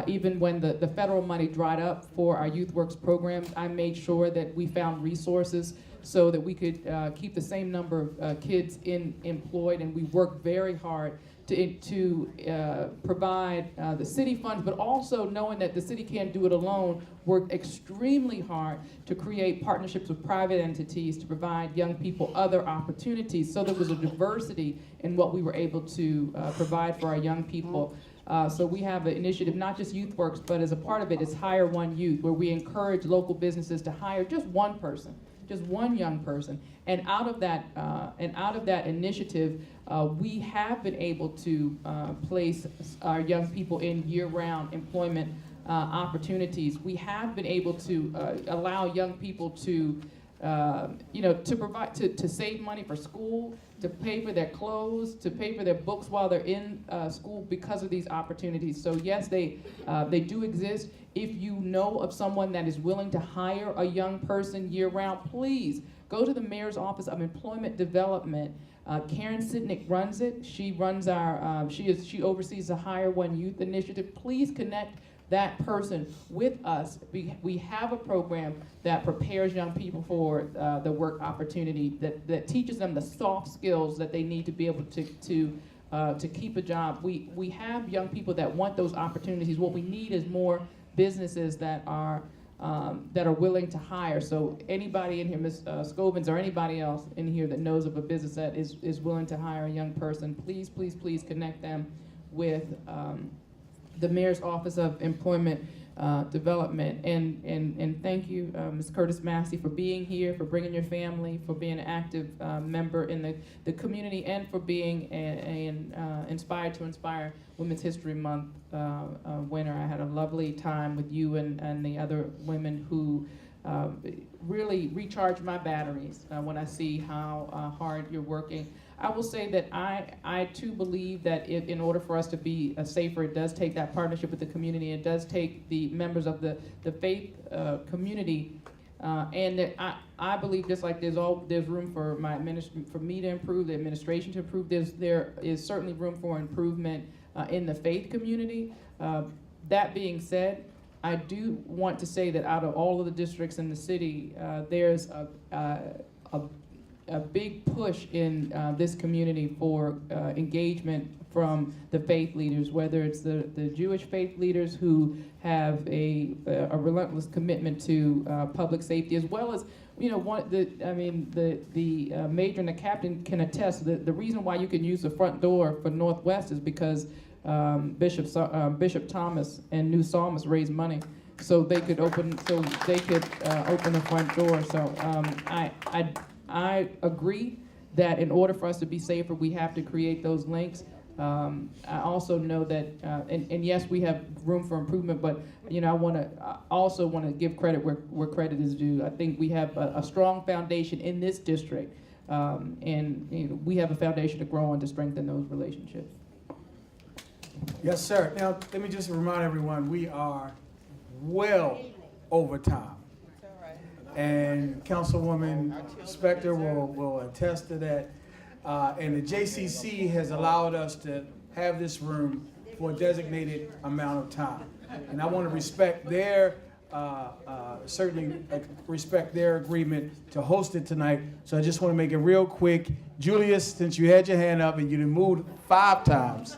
Even when the federal money dried up for our Youth Works programs, I made sure that we found resources so that we could keep the same number of kids employed, and we worked very hard to provide the city funds, but also knowing that the city can't do it alone, worked extremely hard to create partnerships with private entities to provide young people other opportunities. So there was a diversity in what we were able to provide for our young people. So we have an initiative, not just Youth Works, but as a part of it is Hire One Youth, where we encourage local businesses to hire just one person, just one young person. And out of that initiative, we have been able to place our young people in year-round employment opportunities. We have been able to allow young people to, to provide, to save money for school, to pay for their clothes, to pay for their books while they're in school because of these opportunities. So yes, they do exist. If you know of someone that is willing to hire a young person year-round, please go to the Mayor's Office of Employment Development. Karen Sidnick runs it. She runs our, she oversees the Hire One Youth Initiative. Please connect that person with us. We have a program that prepares young people for the work opportunity, that teaches them the soft skills that they need to be able to keep a job. We have young people that want those opportunities. What we need is more businesses that are willing to hire. So anybody in here, Ms. Scovens, or anybody else in here that knows of a business that is willing to hire a young person, please, please, please connect them with the Mayor's Office of Employment Development. And thank you, Ms. Curtis Massey, for being here, for bringing your family, for being an active member in the community, and for being an Inspired to Inspire Women's History Month winner. I had a lovely time with you and the other women who really recharge my batteries when I see how hard you're working. I will say that I too believe that in order for us to be safer, it does take that partnership with the community. It does take the members of the faith community, and that I believe just like there's room for for me to improve, the administration to improve. There is certainly room for improvement in the faith community. That being said, I do want to say that out of all of the districts in the city, there's a big push in this community for engagement from the faith leaders, whether it's the Jewish faith leaders who have a relentless commitment to public safety, as well as, the major and the captain can attest that the reason why you can use the front door for Northwest is because Bishop Thomas and New Psalmist raised money so they could open the front door. So I agree that in order for us to be safer, we have to create those links. I also know that, and yes, we have room for improvement, but I also want to give credit where credit is due. I think we have a strong foundation in this district, and we have a foundation to grow on to strengthen those relationships. Yes, sir. Now, let me just remind everyone, we are well over time. And Councilwoman Spector will attest to that. And the JCC has allowed us to have this room for a designated amount of time. And I want to respect certainly respect their agreement to host it tonight. So I just want to make it real quick. Julius, since you had your hand up and you done moved 5 times,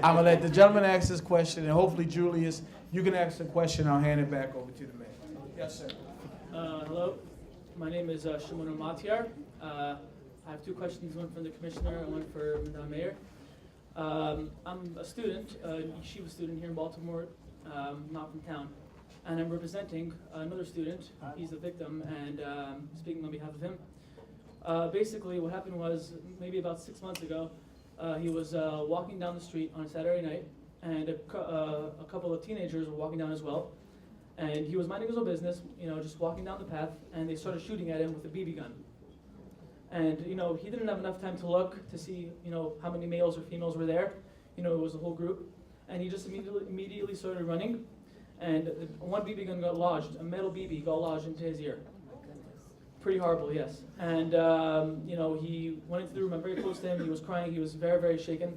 I'm going to let the gentleman ask this question, and hopefully, Julius, you can ask the question. I'll hand it back over to the mayor. Yes, sir. Hello, my name is Shimon Matiar. I have 2 questions, one for the commissioner and one for Madam Mayor. I'm a student, a yeshiva student here in Baltimore, not from town, and I'm representing another student. He's the victim, and speaking on behalf of him. Basically, what happened was maybe about 6 months ago, he was walking down the street on a Saturday night, and a couple of teenagers were walking down as well. And he was minding his own business, just walking down the path, and they started shooting at him with a BB gun. And, he didn't have enough time to look to see, how many males or females were there. It was a whole group. And he just immediately started running. And one BB gun got lodged, a metal BB got lodged into his ear. Pretty horrible, yes. And, he went into the room. I'm very close to him. He was crying. He was very, very shaken.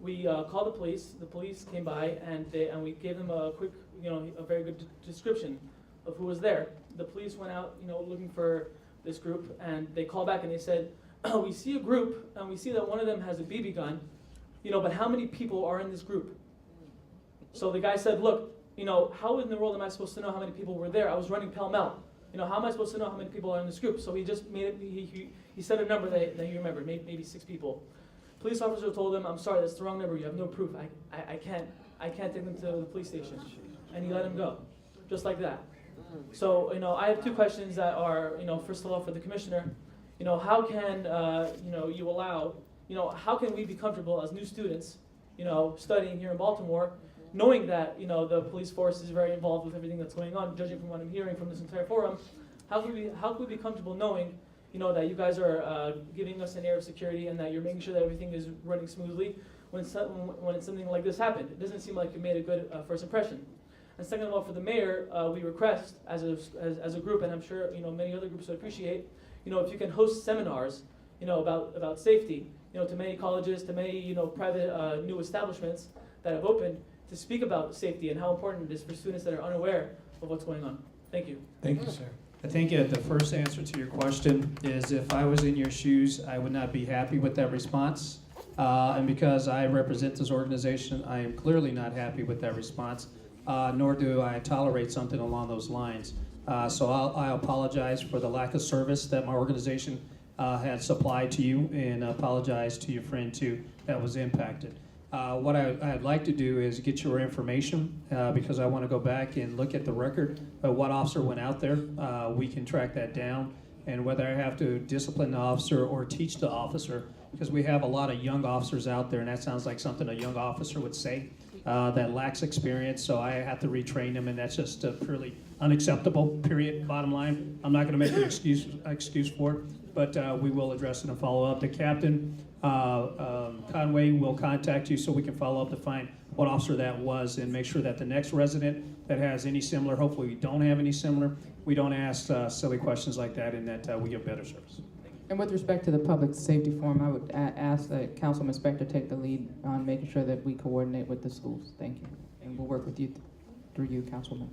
we called the police. The police came by and we gave them a quick, a very good description of who was there. The police went out, looking for this group, and they called back and they said, we see a group and we see that one of them has a BB gun, but how many people are in this group? So the guy said, look, how in the world am I supposed to know how many people were there? I was running pell-mell. How am I supposed to know how many people are in this group? So he just made it, he said a number that he remembered, maybe 6 people. Police officer told him, I'm sorry, that's the wrong number, you have no proof. I can't take them to the police station. And he let him go, just like that. So, I have 2 questions that are, first of all, for the commissioner. How can, you allow, how can we be comfortable as new students, studying here in Baltimore, knowing that, the police force is very involved with everything that's going on, judging from what I'm hearing from this entire forum, how can we be comfortable knowing, that you guys are giving us an air of security and that you're making sure that everything is running smoothly when something like this happened? It doesn't seem like you made a good first impression. And second of all, for the mayor, we request as a group, and I'm sure many other groups would appreciate, if you can host seminars, about safety, to many colleges, to many private new establishments that have opened to speak about safety and how important it is for students that are unaware of what's going on. Thank you. Thank you, sir. I think the first answer to your question is if I was in your shoes, I would not be happy with that response. And because I represent this organization, I am clearly not happy with that response, nor do I tolerate something along those lines. So I apologize for the lack of service that my organization had supplied to you, and apologize to your friend too that was impacted. What I'd like to do is get your information because I want to go back and look at the record of what officer went out there. We can track that down, and whether I have to discipline the officer or teach the officer, because we have a lot of young officers out there, and that sounds like something a young officer would say that lacks experience, so I have to retrain them, and that's just purely unacceptable, period, bottom line. I'm not going to make an excuse for it, but we will address it and follow up. The captain, Conway, will contact you so we can follow up to find what officer that was and make sure that the next resident that has any similar, hopefully we don't have any similar, we don't ask silly questions like that, and that we give better service. And with respect to the public safety forum, I would ask that Councilman Spector take the lead on making sure that we coordinate with the schools. Thank you. And we'll work with you through you, Councilman.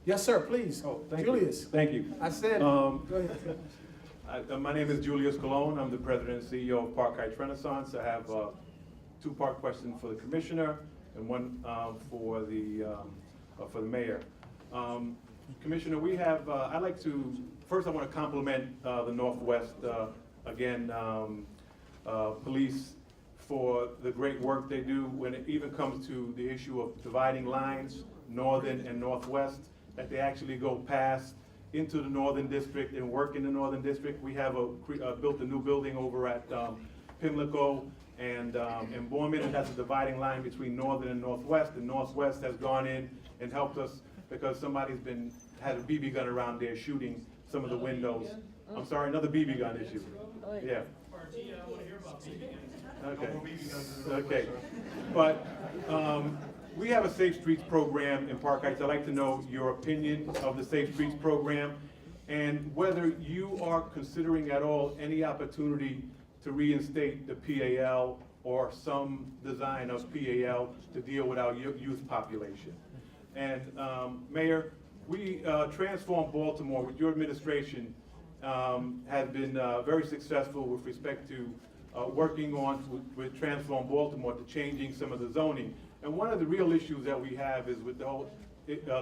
Yes, sir, please. Oh, thank Julius. you. Thank you. I said, go ahead. My name is Julius Colon. I'm the president and CEO of Park Heights Renaissance. I have 2-part questions for the commissioner and one for the mayor. Commissioner, we have, I'd like to, first I want to compliment the Northwest, police for the great work they do when it even comes to the issue of dividing lines, northern and northwest, that they actually go past into the northern district and work in the northern district. We have built a new building over at Pimlico and Bournemouth, and that's a dividing line between northern and northwest. The northwest has gone in and helped us because somebody's had a BB gun around there shooting some of the windows. I'm sorry, another BB gun issue. Yeah. Okay. Okay. But we have a Safe Streets program in Park Heights. I'd like to know your opinion of the Safe Streets program and whether you are considering at all any opportunity to reinstate the PAL or some design of PAL to deal with our youth population. And Mayor, we Transform Baltimore with your administration has been very successful with respect to working on with Transform Baltimore to changing some of the zoning. And one of the real issues that we have is with the whole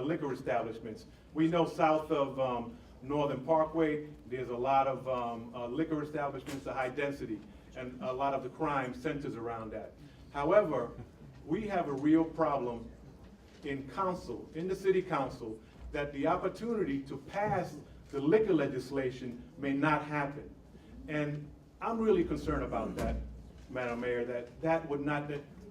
liquor establishments. We know south of Northern Parkway, there's a lot of liquor establishments, a high density, and a lot of the crime centers around that. However, we have a real problem in council, in the city council, that the opportunity to pass the liquor legislation may not happen. And I'm really concerned about that, Madam Mayor, that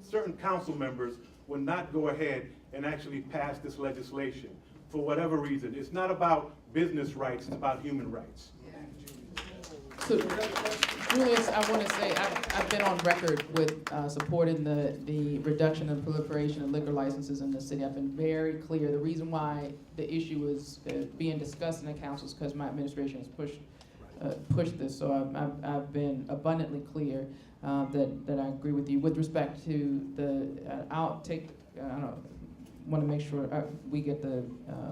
certain council members would not go ahead and actually pass this legislation for whatever reason. It's not about business rights, it's about human rights. So, Julius, I want to say I've been on record with supporting the reduction and proliferation of liquor licenses in the city. I've been very clear. The reason why the issue is being discussed in the council is because my administration has pushed push this. So I've been abundantly clear that I agree with you. With respect to the, want to make sure we get the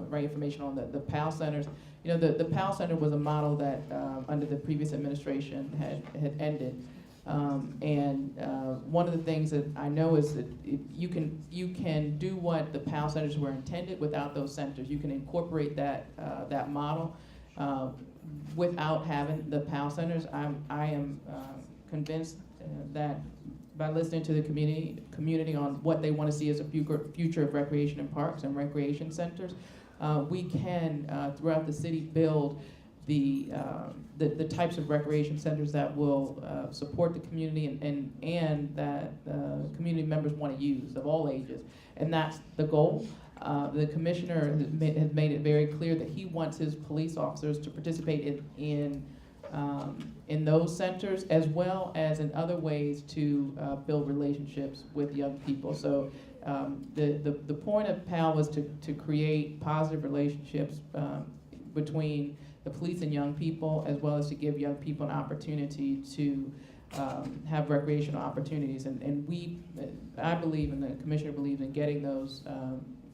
right information on the PAL centers. You know, the PAL Center was a model that under the previous administration had ended. One of the things that I know is that you can do what the PAL centers were intended without those centers. You can incorporate that model without having the PAL centers. I am convinced that by listening to the community on what they want to see as a future of recreation and parks and recreation centers, we can throughout the city build the types of recreation centers that will support the community and that community members want to use of all ages, and that's the goal. The commissioner has made it very clear that he wants his police officers to participate in those centers as well as in other ways to build relationships with young people. So the point of PAL was to create positive relationships between the police and young people, as well as to give young people an opportunity to have recreational opportunities. And I believe, and the commissioner believes in getting those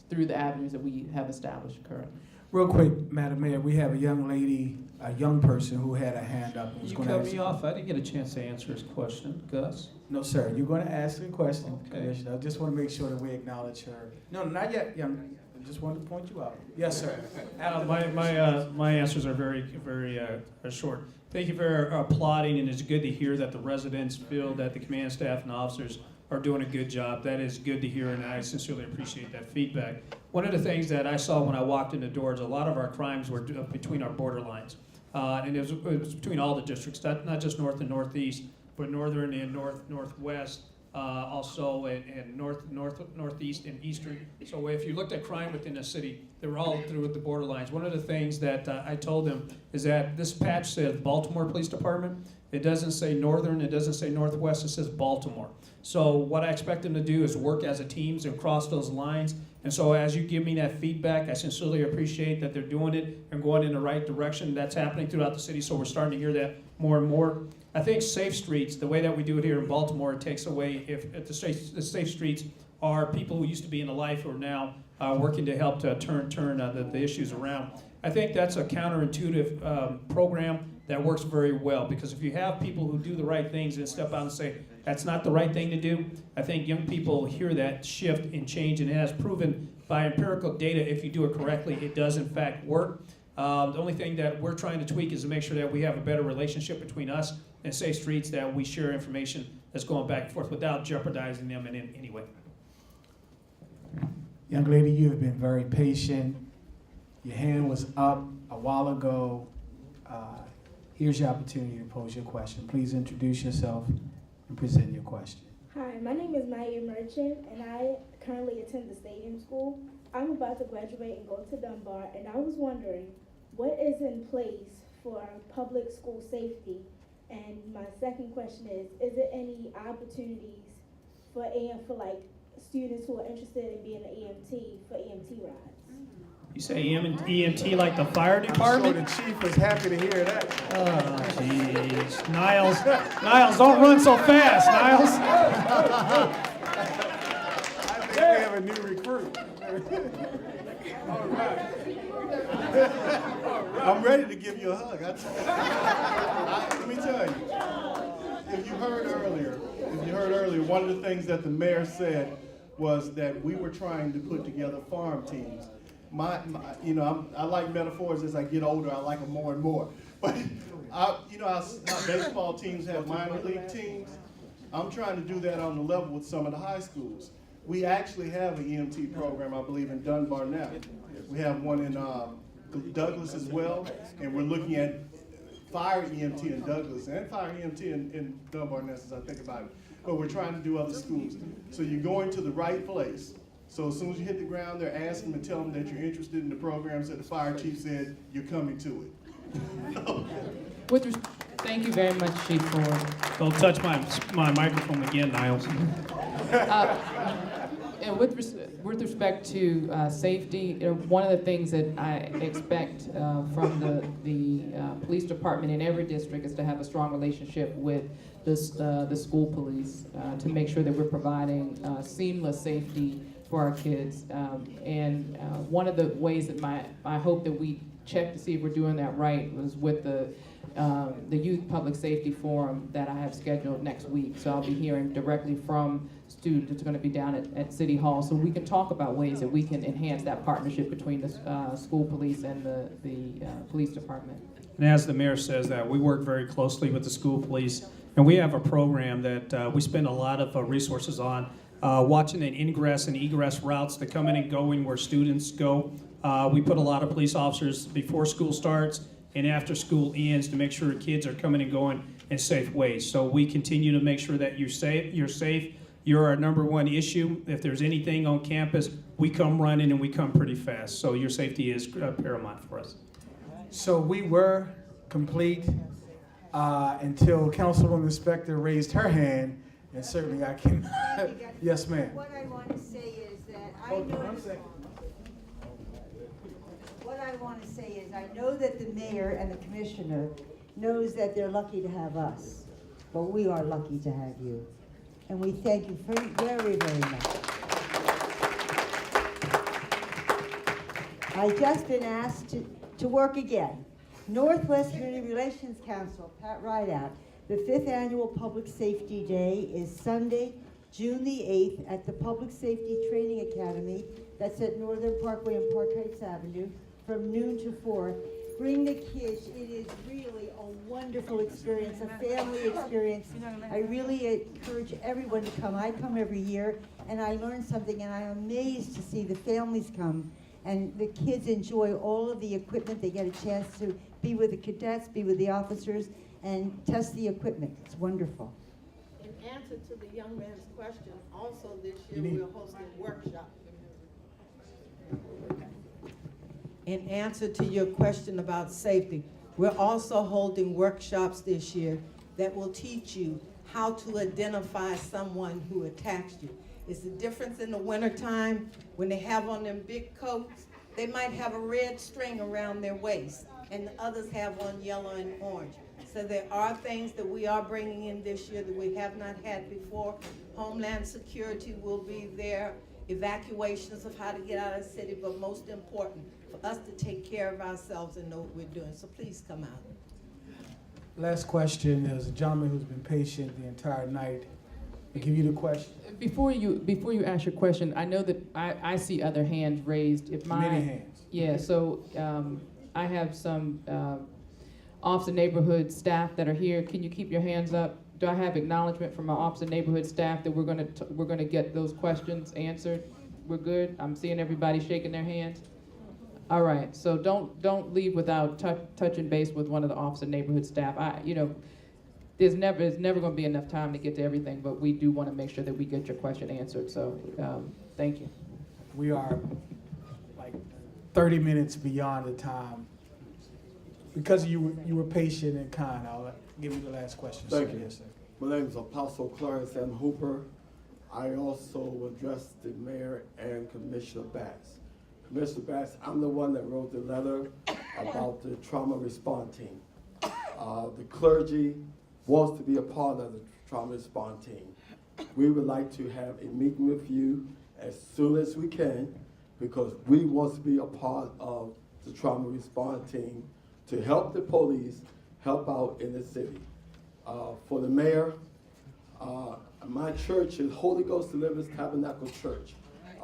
through the avenues that we have established currently. Real quick, Madam Mayor, we have a young person who had a hand up. You cut me off. I didn't get a chance to answer his question. Gus? No, sir. You're going to ask a question, Okay. Commissioner. I just want to make sure that we acknowledge her. No, not yet, young lady. I just wanted to point you out. Yes, sir. My answers are very short. Thank you for applauding, and it's good to hear that the residents feel that the command staff and officers are doing a good job. That is good to hear, and I sincerely appreciate that feedback. One of the things that I saw when I walked in the doors, a lot of our crimes were between our borderlines. And it was between all the districts, not just north and northeast, but northern and northwest, also and northeast and eastern. So if you looked at crime within the city, they were all through the borderlines. One of the things that I told them is that this patch says Baltimore Police Department. It doesn't say northern, it doesn't say northwest, it says Baltimore. So what I expect them to do is work as a team and cross those lines. And so as you give me that feedback, I sincerely appreciate that they're doing it and going in the right direction. That's happening throughout the city, so we're starting to hear that more and more. I think safe streets, the way that we do it here in Baltimore, it takes away, if the safe streets are people who used to be in the life who are now working to help to turn the issues around. I think that's a counterintuitive program that works very well, because if you have people who do the right things and step out and say, that's not the right thing to do, I think young people hear that shift and change, and it has proven by empirical data, if you do it correctly, it does in fact work. The only thing that we're trying to tweak is to make sure that we have a better relationship between us and Safe Streets, that we share information that's going back and forth without jeopardizing them in any way. Young lady, you have been very patient. Your hand was up a while ago. Here's your opportunity to pose your question. Please introduce yourself and present your question. Hi, my name is Maya Merchant, and I currently attend the Stadium School. I'm about to graduate and go to Dunbar, and I was wondering what is in place for public school safety? And my second question is there any opportunities for students who are interested in being an EMT for EMT rides? You say EMT like the fire department? I'm sure the chief was happy to hear that. Oh, jeez. Niles, don't run so fast, Niles. I think we have a new recruit. All right. I'm ready to give you a hug. Let me tell you, if you heard earlier, one of the things that the mayor said was that we were trying to put together farm teams. I like metaphors. As I get older, I like them more and more. But how baseball teams have minor league teams. I'm trying to do that on the level with some of the high schools. We actually have an EMT program, I believe, in Dunbar now. We have one in Douglas as well, and we're looking at fire EMT in Douglas and fire EMT in Dunbar Ness, as I think about it. But we're trying to do other schools. So you're going to the right place. So as soon as you hit the ground, they're asking and tell them that you're interested in the programs that the fire chief said you're coming to it. Thank you very much, Chief Ford. Don't touch my microphone again, Niles. And with with respect to safety, one of the things that I expect from the police department in every district is to have a strong relationship with the school police to make sure that we're providing seamless safety for our kids. And one of the ways that I hope that we check to see if we're doing that right was with the Youth Public Safety Forum that I have scheduled next week. So I'll be hearing directly from students. It's going to be down at City Hall, so we can talk about ways that we can enhance that partnership between the school police and the police department. And as the mayor says that, we work very closely with the school police, and we have a program that we spend a lot of resources on, watching an ingress and egress routes that come in and going where students go. We put a lot of police officers before school starts and after school ends to make sure kids are coming and going in safe ways. So we continue to make sure that you're safe. You're our number one issue. If there's anything on campus, we come running and we come pretty fast. So your safety is paramount for us. So we were complete until Councilwoman Spector raised her hand, and certainly I can. Yes, ma'am. What I want to say is that I know that the mayor and the commissioner knows that they're lucky to have us, but we are lucky to have you. And we thank you very, very much. I've just been asked to work again. Northwest Community Relations Council, Pat Rideout, the 5th Annual Public Safety Day is Sunday, June the 8th at the Public Safety Training Academy. That's at Northern Parkway and Park Heights Avenue from noon to 4. Bring the kids. It is really a wonderful experience, a family experience. I really encourage everyone to come. I come every year, and I learn something, and I'm amazed to see the families come, and the kids enjoy all of the equipment. They get a chance to be with the cadets, be with the officers, and test the equipment. It's wonderful. In answer to the young man's question, also this year we're hosting workshops. In answer to your question about safety, we're also holding workshops this year that will teach you how to identify someone who attacks you. It's the difference in the wintertime when they have on them big coats. They might have a red string around their waist, and the others have on yellow and orange. So there are things that we are bringing in this year that we have not had before. Homeland Security will be there, evacuations of how to get out of the city, but most important, for us to take care of ourselves and know what we're doing. So please come out. Last question. There's a gentleman who's been patient the entire night. I'll give you the question. Before you ask your question, I know that I see other hands raised. Many hands. Yeah, so I have some Office of Neighborhood staff that are here. Can you keep your hands up? Do I have acknowledgement from our Office of Neighborhood staff that we're gonna get those questions answered? We're good? I'm seeing everybody shaking their hands. All right, so don't leave without touching base with one of the Office of Neighborhood staff. There's never going to be enough time to get to everything, but we do want to make sure that we get your question answered. So, thank you. We are like 30 minutes beyond the time. Because you were patient and kind, I'll give you the last question. Thank you. Yes, sir. My name is Apostle Clarence M. Hooper. I also address the mayor and Commissioner Batts. Commissioner Batts, I'm the one that wrote the letter about the trauma response team. The clergy wants to be a part of the trauma response team. We would like to have a meeting with you as soon as we can because we want to be a part of the trauma response team to help the police help out in the city. For the mayor, my church is Holy Ghost Deliverance Tabernacle Church.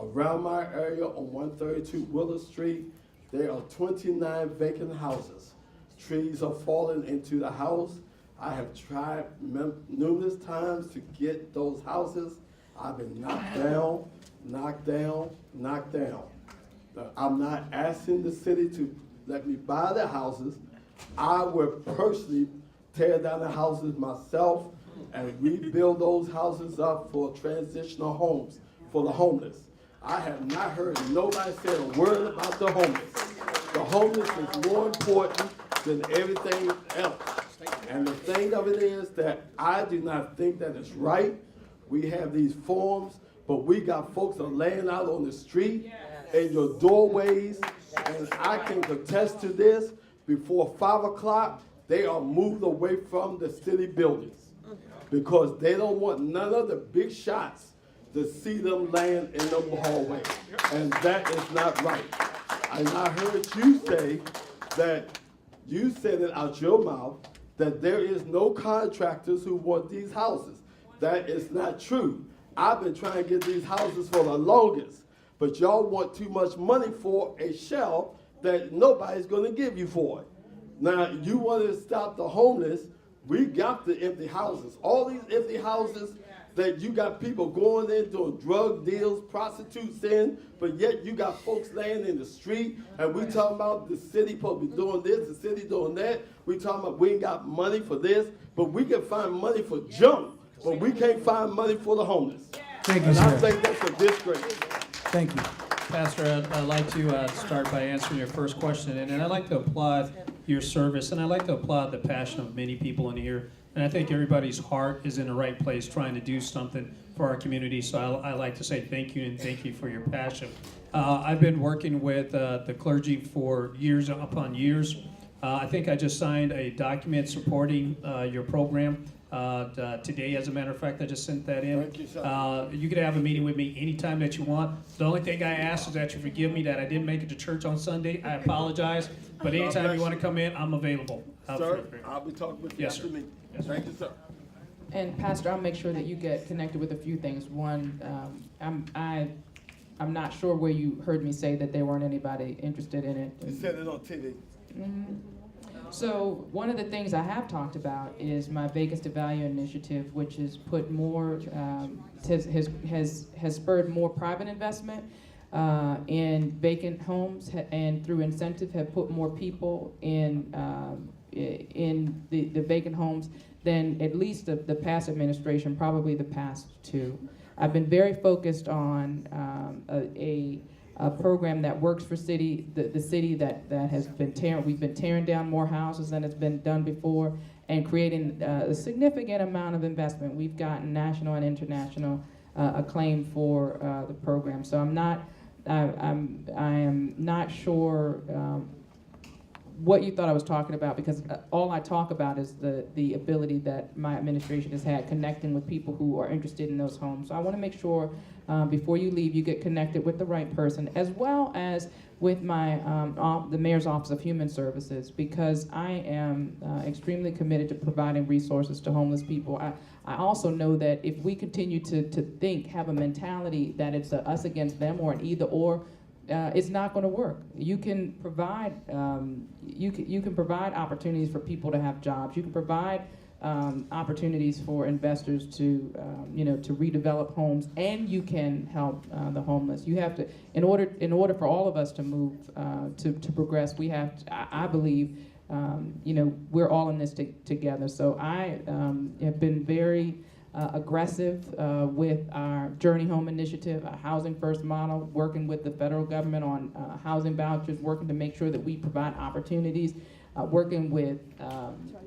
Around my area on 132 Willow Street, there are 29 vacant houses. Trees are falling into the house. I have tried numerous times to get those houses. I've been knocked down, knocked down, knocked down. I'm not asking the city to let me buy the houses. I would personally tear down the houses myself and rebuild those houses up for transitional homes for the homeless. I have not heard nobody say a word about the homeless. The homeless is more important than everything else. And the thing of it is that I do not think that it's right. We have these forms but we got folks that are laying out on the street in your doorways, and I can attest to this. Before 5 o'clock, they are moved away from the city buildings because they don't want none of the big shots to see them laying in the hallway, and that is not right. And I heard you say that you said it out your mouth that there is no contractors who want these houses. That is not true. I've been trying to get these houses for the longest, but y'all want too much money for a shell that nobody's gonna give you for it. Now, you want to stop the homeless, we got the empty houses. All these empty houses that you got people going in doing drug deals, prostitutes in, but yet you got folks laying in the street, and we talking about the city supposed to be doing this, the city doing that. We talking about we ain't got money for this, but we can find money for junk, but we can't find money for the homeless. Thank you, and sir. I think that's a disgrace. Thank you. Pastor, I'd like to start by answering your first question, and I'd like to applaud your service, and I'd like to applaud the passion of many people in here. And I think everybody's heart is in the right place trying to do something for our community. So I like to say thank you and thank you for your passion. I've been working with the clergy for years upon years. I think I just signed a document supporting your program today. As a matter of fact, I just sent that in. Thank you, sir. You can have a meeting with me anytime that you want. The only thing I ask is that you forgive me that I didn't make it to church on Sunday. I apologize. But anytime you want to come in, I'm available. Sir, I'll be talking with you Yes, after sir. me. Yes, sir. Thank you, sir. And Pastor, I'll make sure that you get connected with a few things. One, I'm not sure where you heard me say that there weren't anybody interested in it. You said it on TV. So one of the things I have talked about is my Vacants to Value initiative, which has put more, has spurred more private investment in vacant homes, and through incentive have put more people in the vacant homes than at least the past administration, probably the past two. I've been very focused on a program that works for the city that has been we've been tearing down more houses than has been done before, and creating a significant amount of investment. We've gotten national and international acclaim for the program. So I am not sure what you thought I was talking about, because all I talk about is the ability that my administration has had connecting with people who are interested in those homes. So I want to make sure before you leave, you get connected with the right person, as well as with my the Mayor's Office of Human Services, because I am extremely committed to providing resources to homeless people. I also know that if we continue to have a mentality that it's us against them or an either or, it's not going to work. You can provide you can provide opportunities for people to have jobs. You can provide opportunities for investors to to redevelop homes, and you can help the homeless. You have to, in order for all of us to move to progress, we have to, I believe, we're all in this together. So I have been very aggressive with our Journey Home initiative, our Housing First model, working with the federal government on housing vouchers, working to make sure that we provide opportunities, working with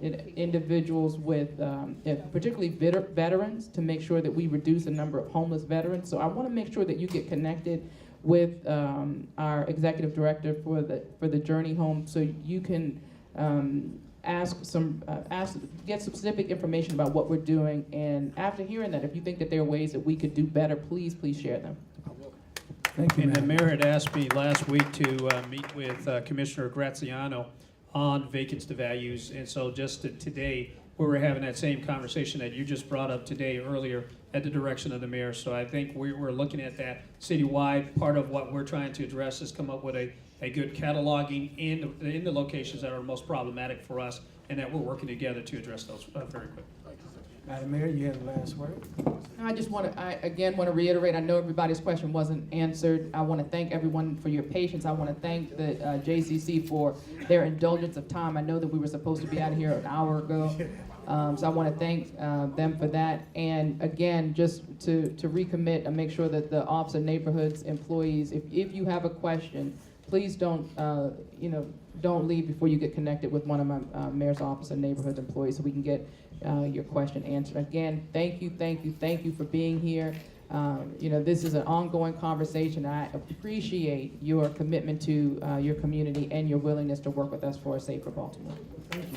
individuals with, particularly veterans, to make sure that we reduce the number of homeless veterans. So I want to make sure that you get connected with our executive director for the Journey Home, so you can get some specific information about what we're doing. And after hearing that, if you think that there are ways that we could do better, please share them. Thank you, And the ma'am. mayor had asked me last week to meet with Commissioner Graziano on vacants to values. And so just today, we were having that same conversation that you just brought up today earlier at the direction of the mayor. So I think we're looking at that citywide. Part of what we're trying to address is come up with a good cataloging in the locations that are most problematic for us, and that we're working together to address those very quickly. Madam Mayor, you have the last word. I just want to reiterate, I know everybody's question wasn't answered. I want to thank everyone for your patience. I want to thank the JCC for their indulgence of time. I know that we were supposed to be out of here an hour ago. So I want to thank them for that. And again, just to recommit and make sure that the Office of Neighborhoods employees, if you have a question, please don't leave before you get connected with one of my Mayor's Office of Neighborhoods employees, so we can get your question answered. Again, thank you for being here. You know, this is an ongoing conversation. I appreciate your commitment to your community and your willingness to work with us for a safer Baltimore. Thank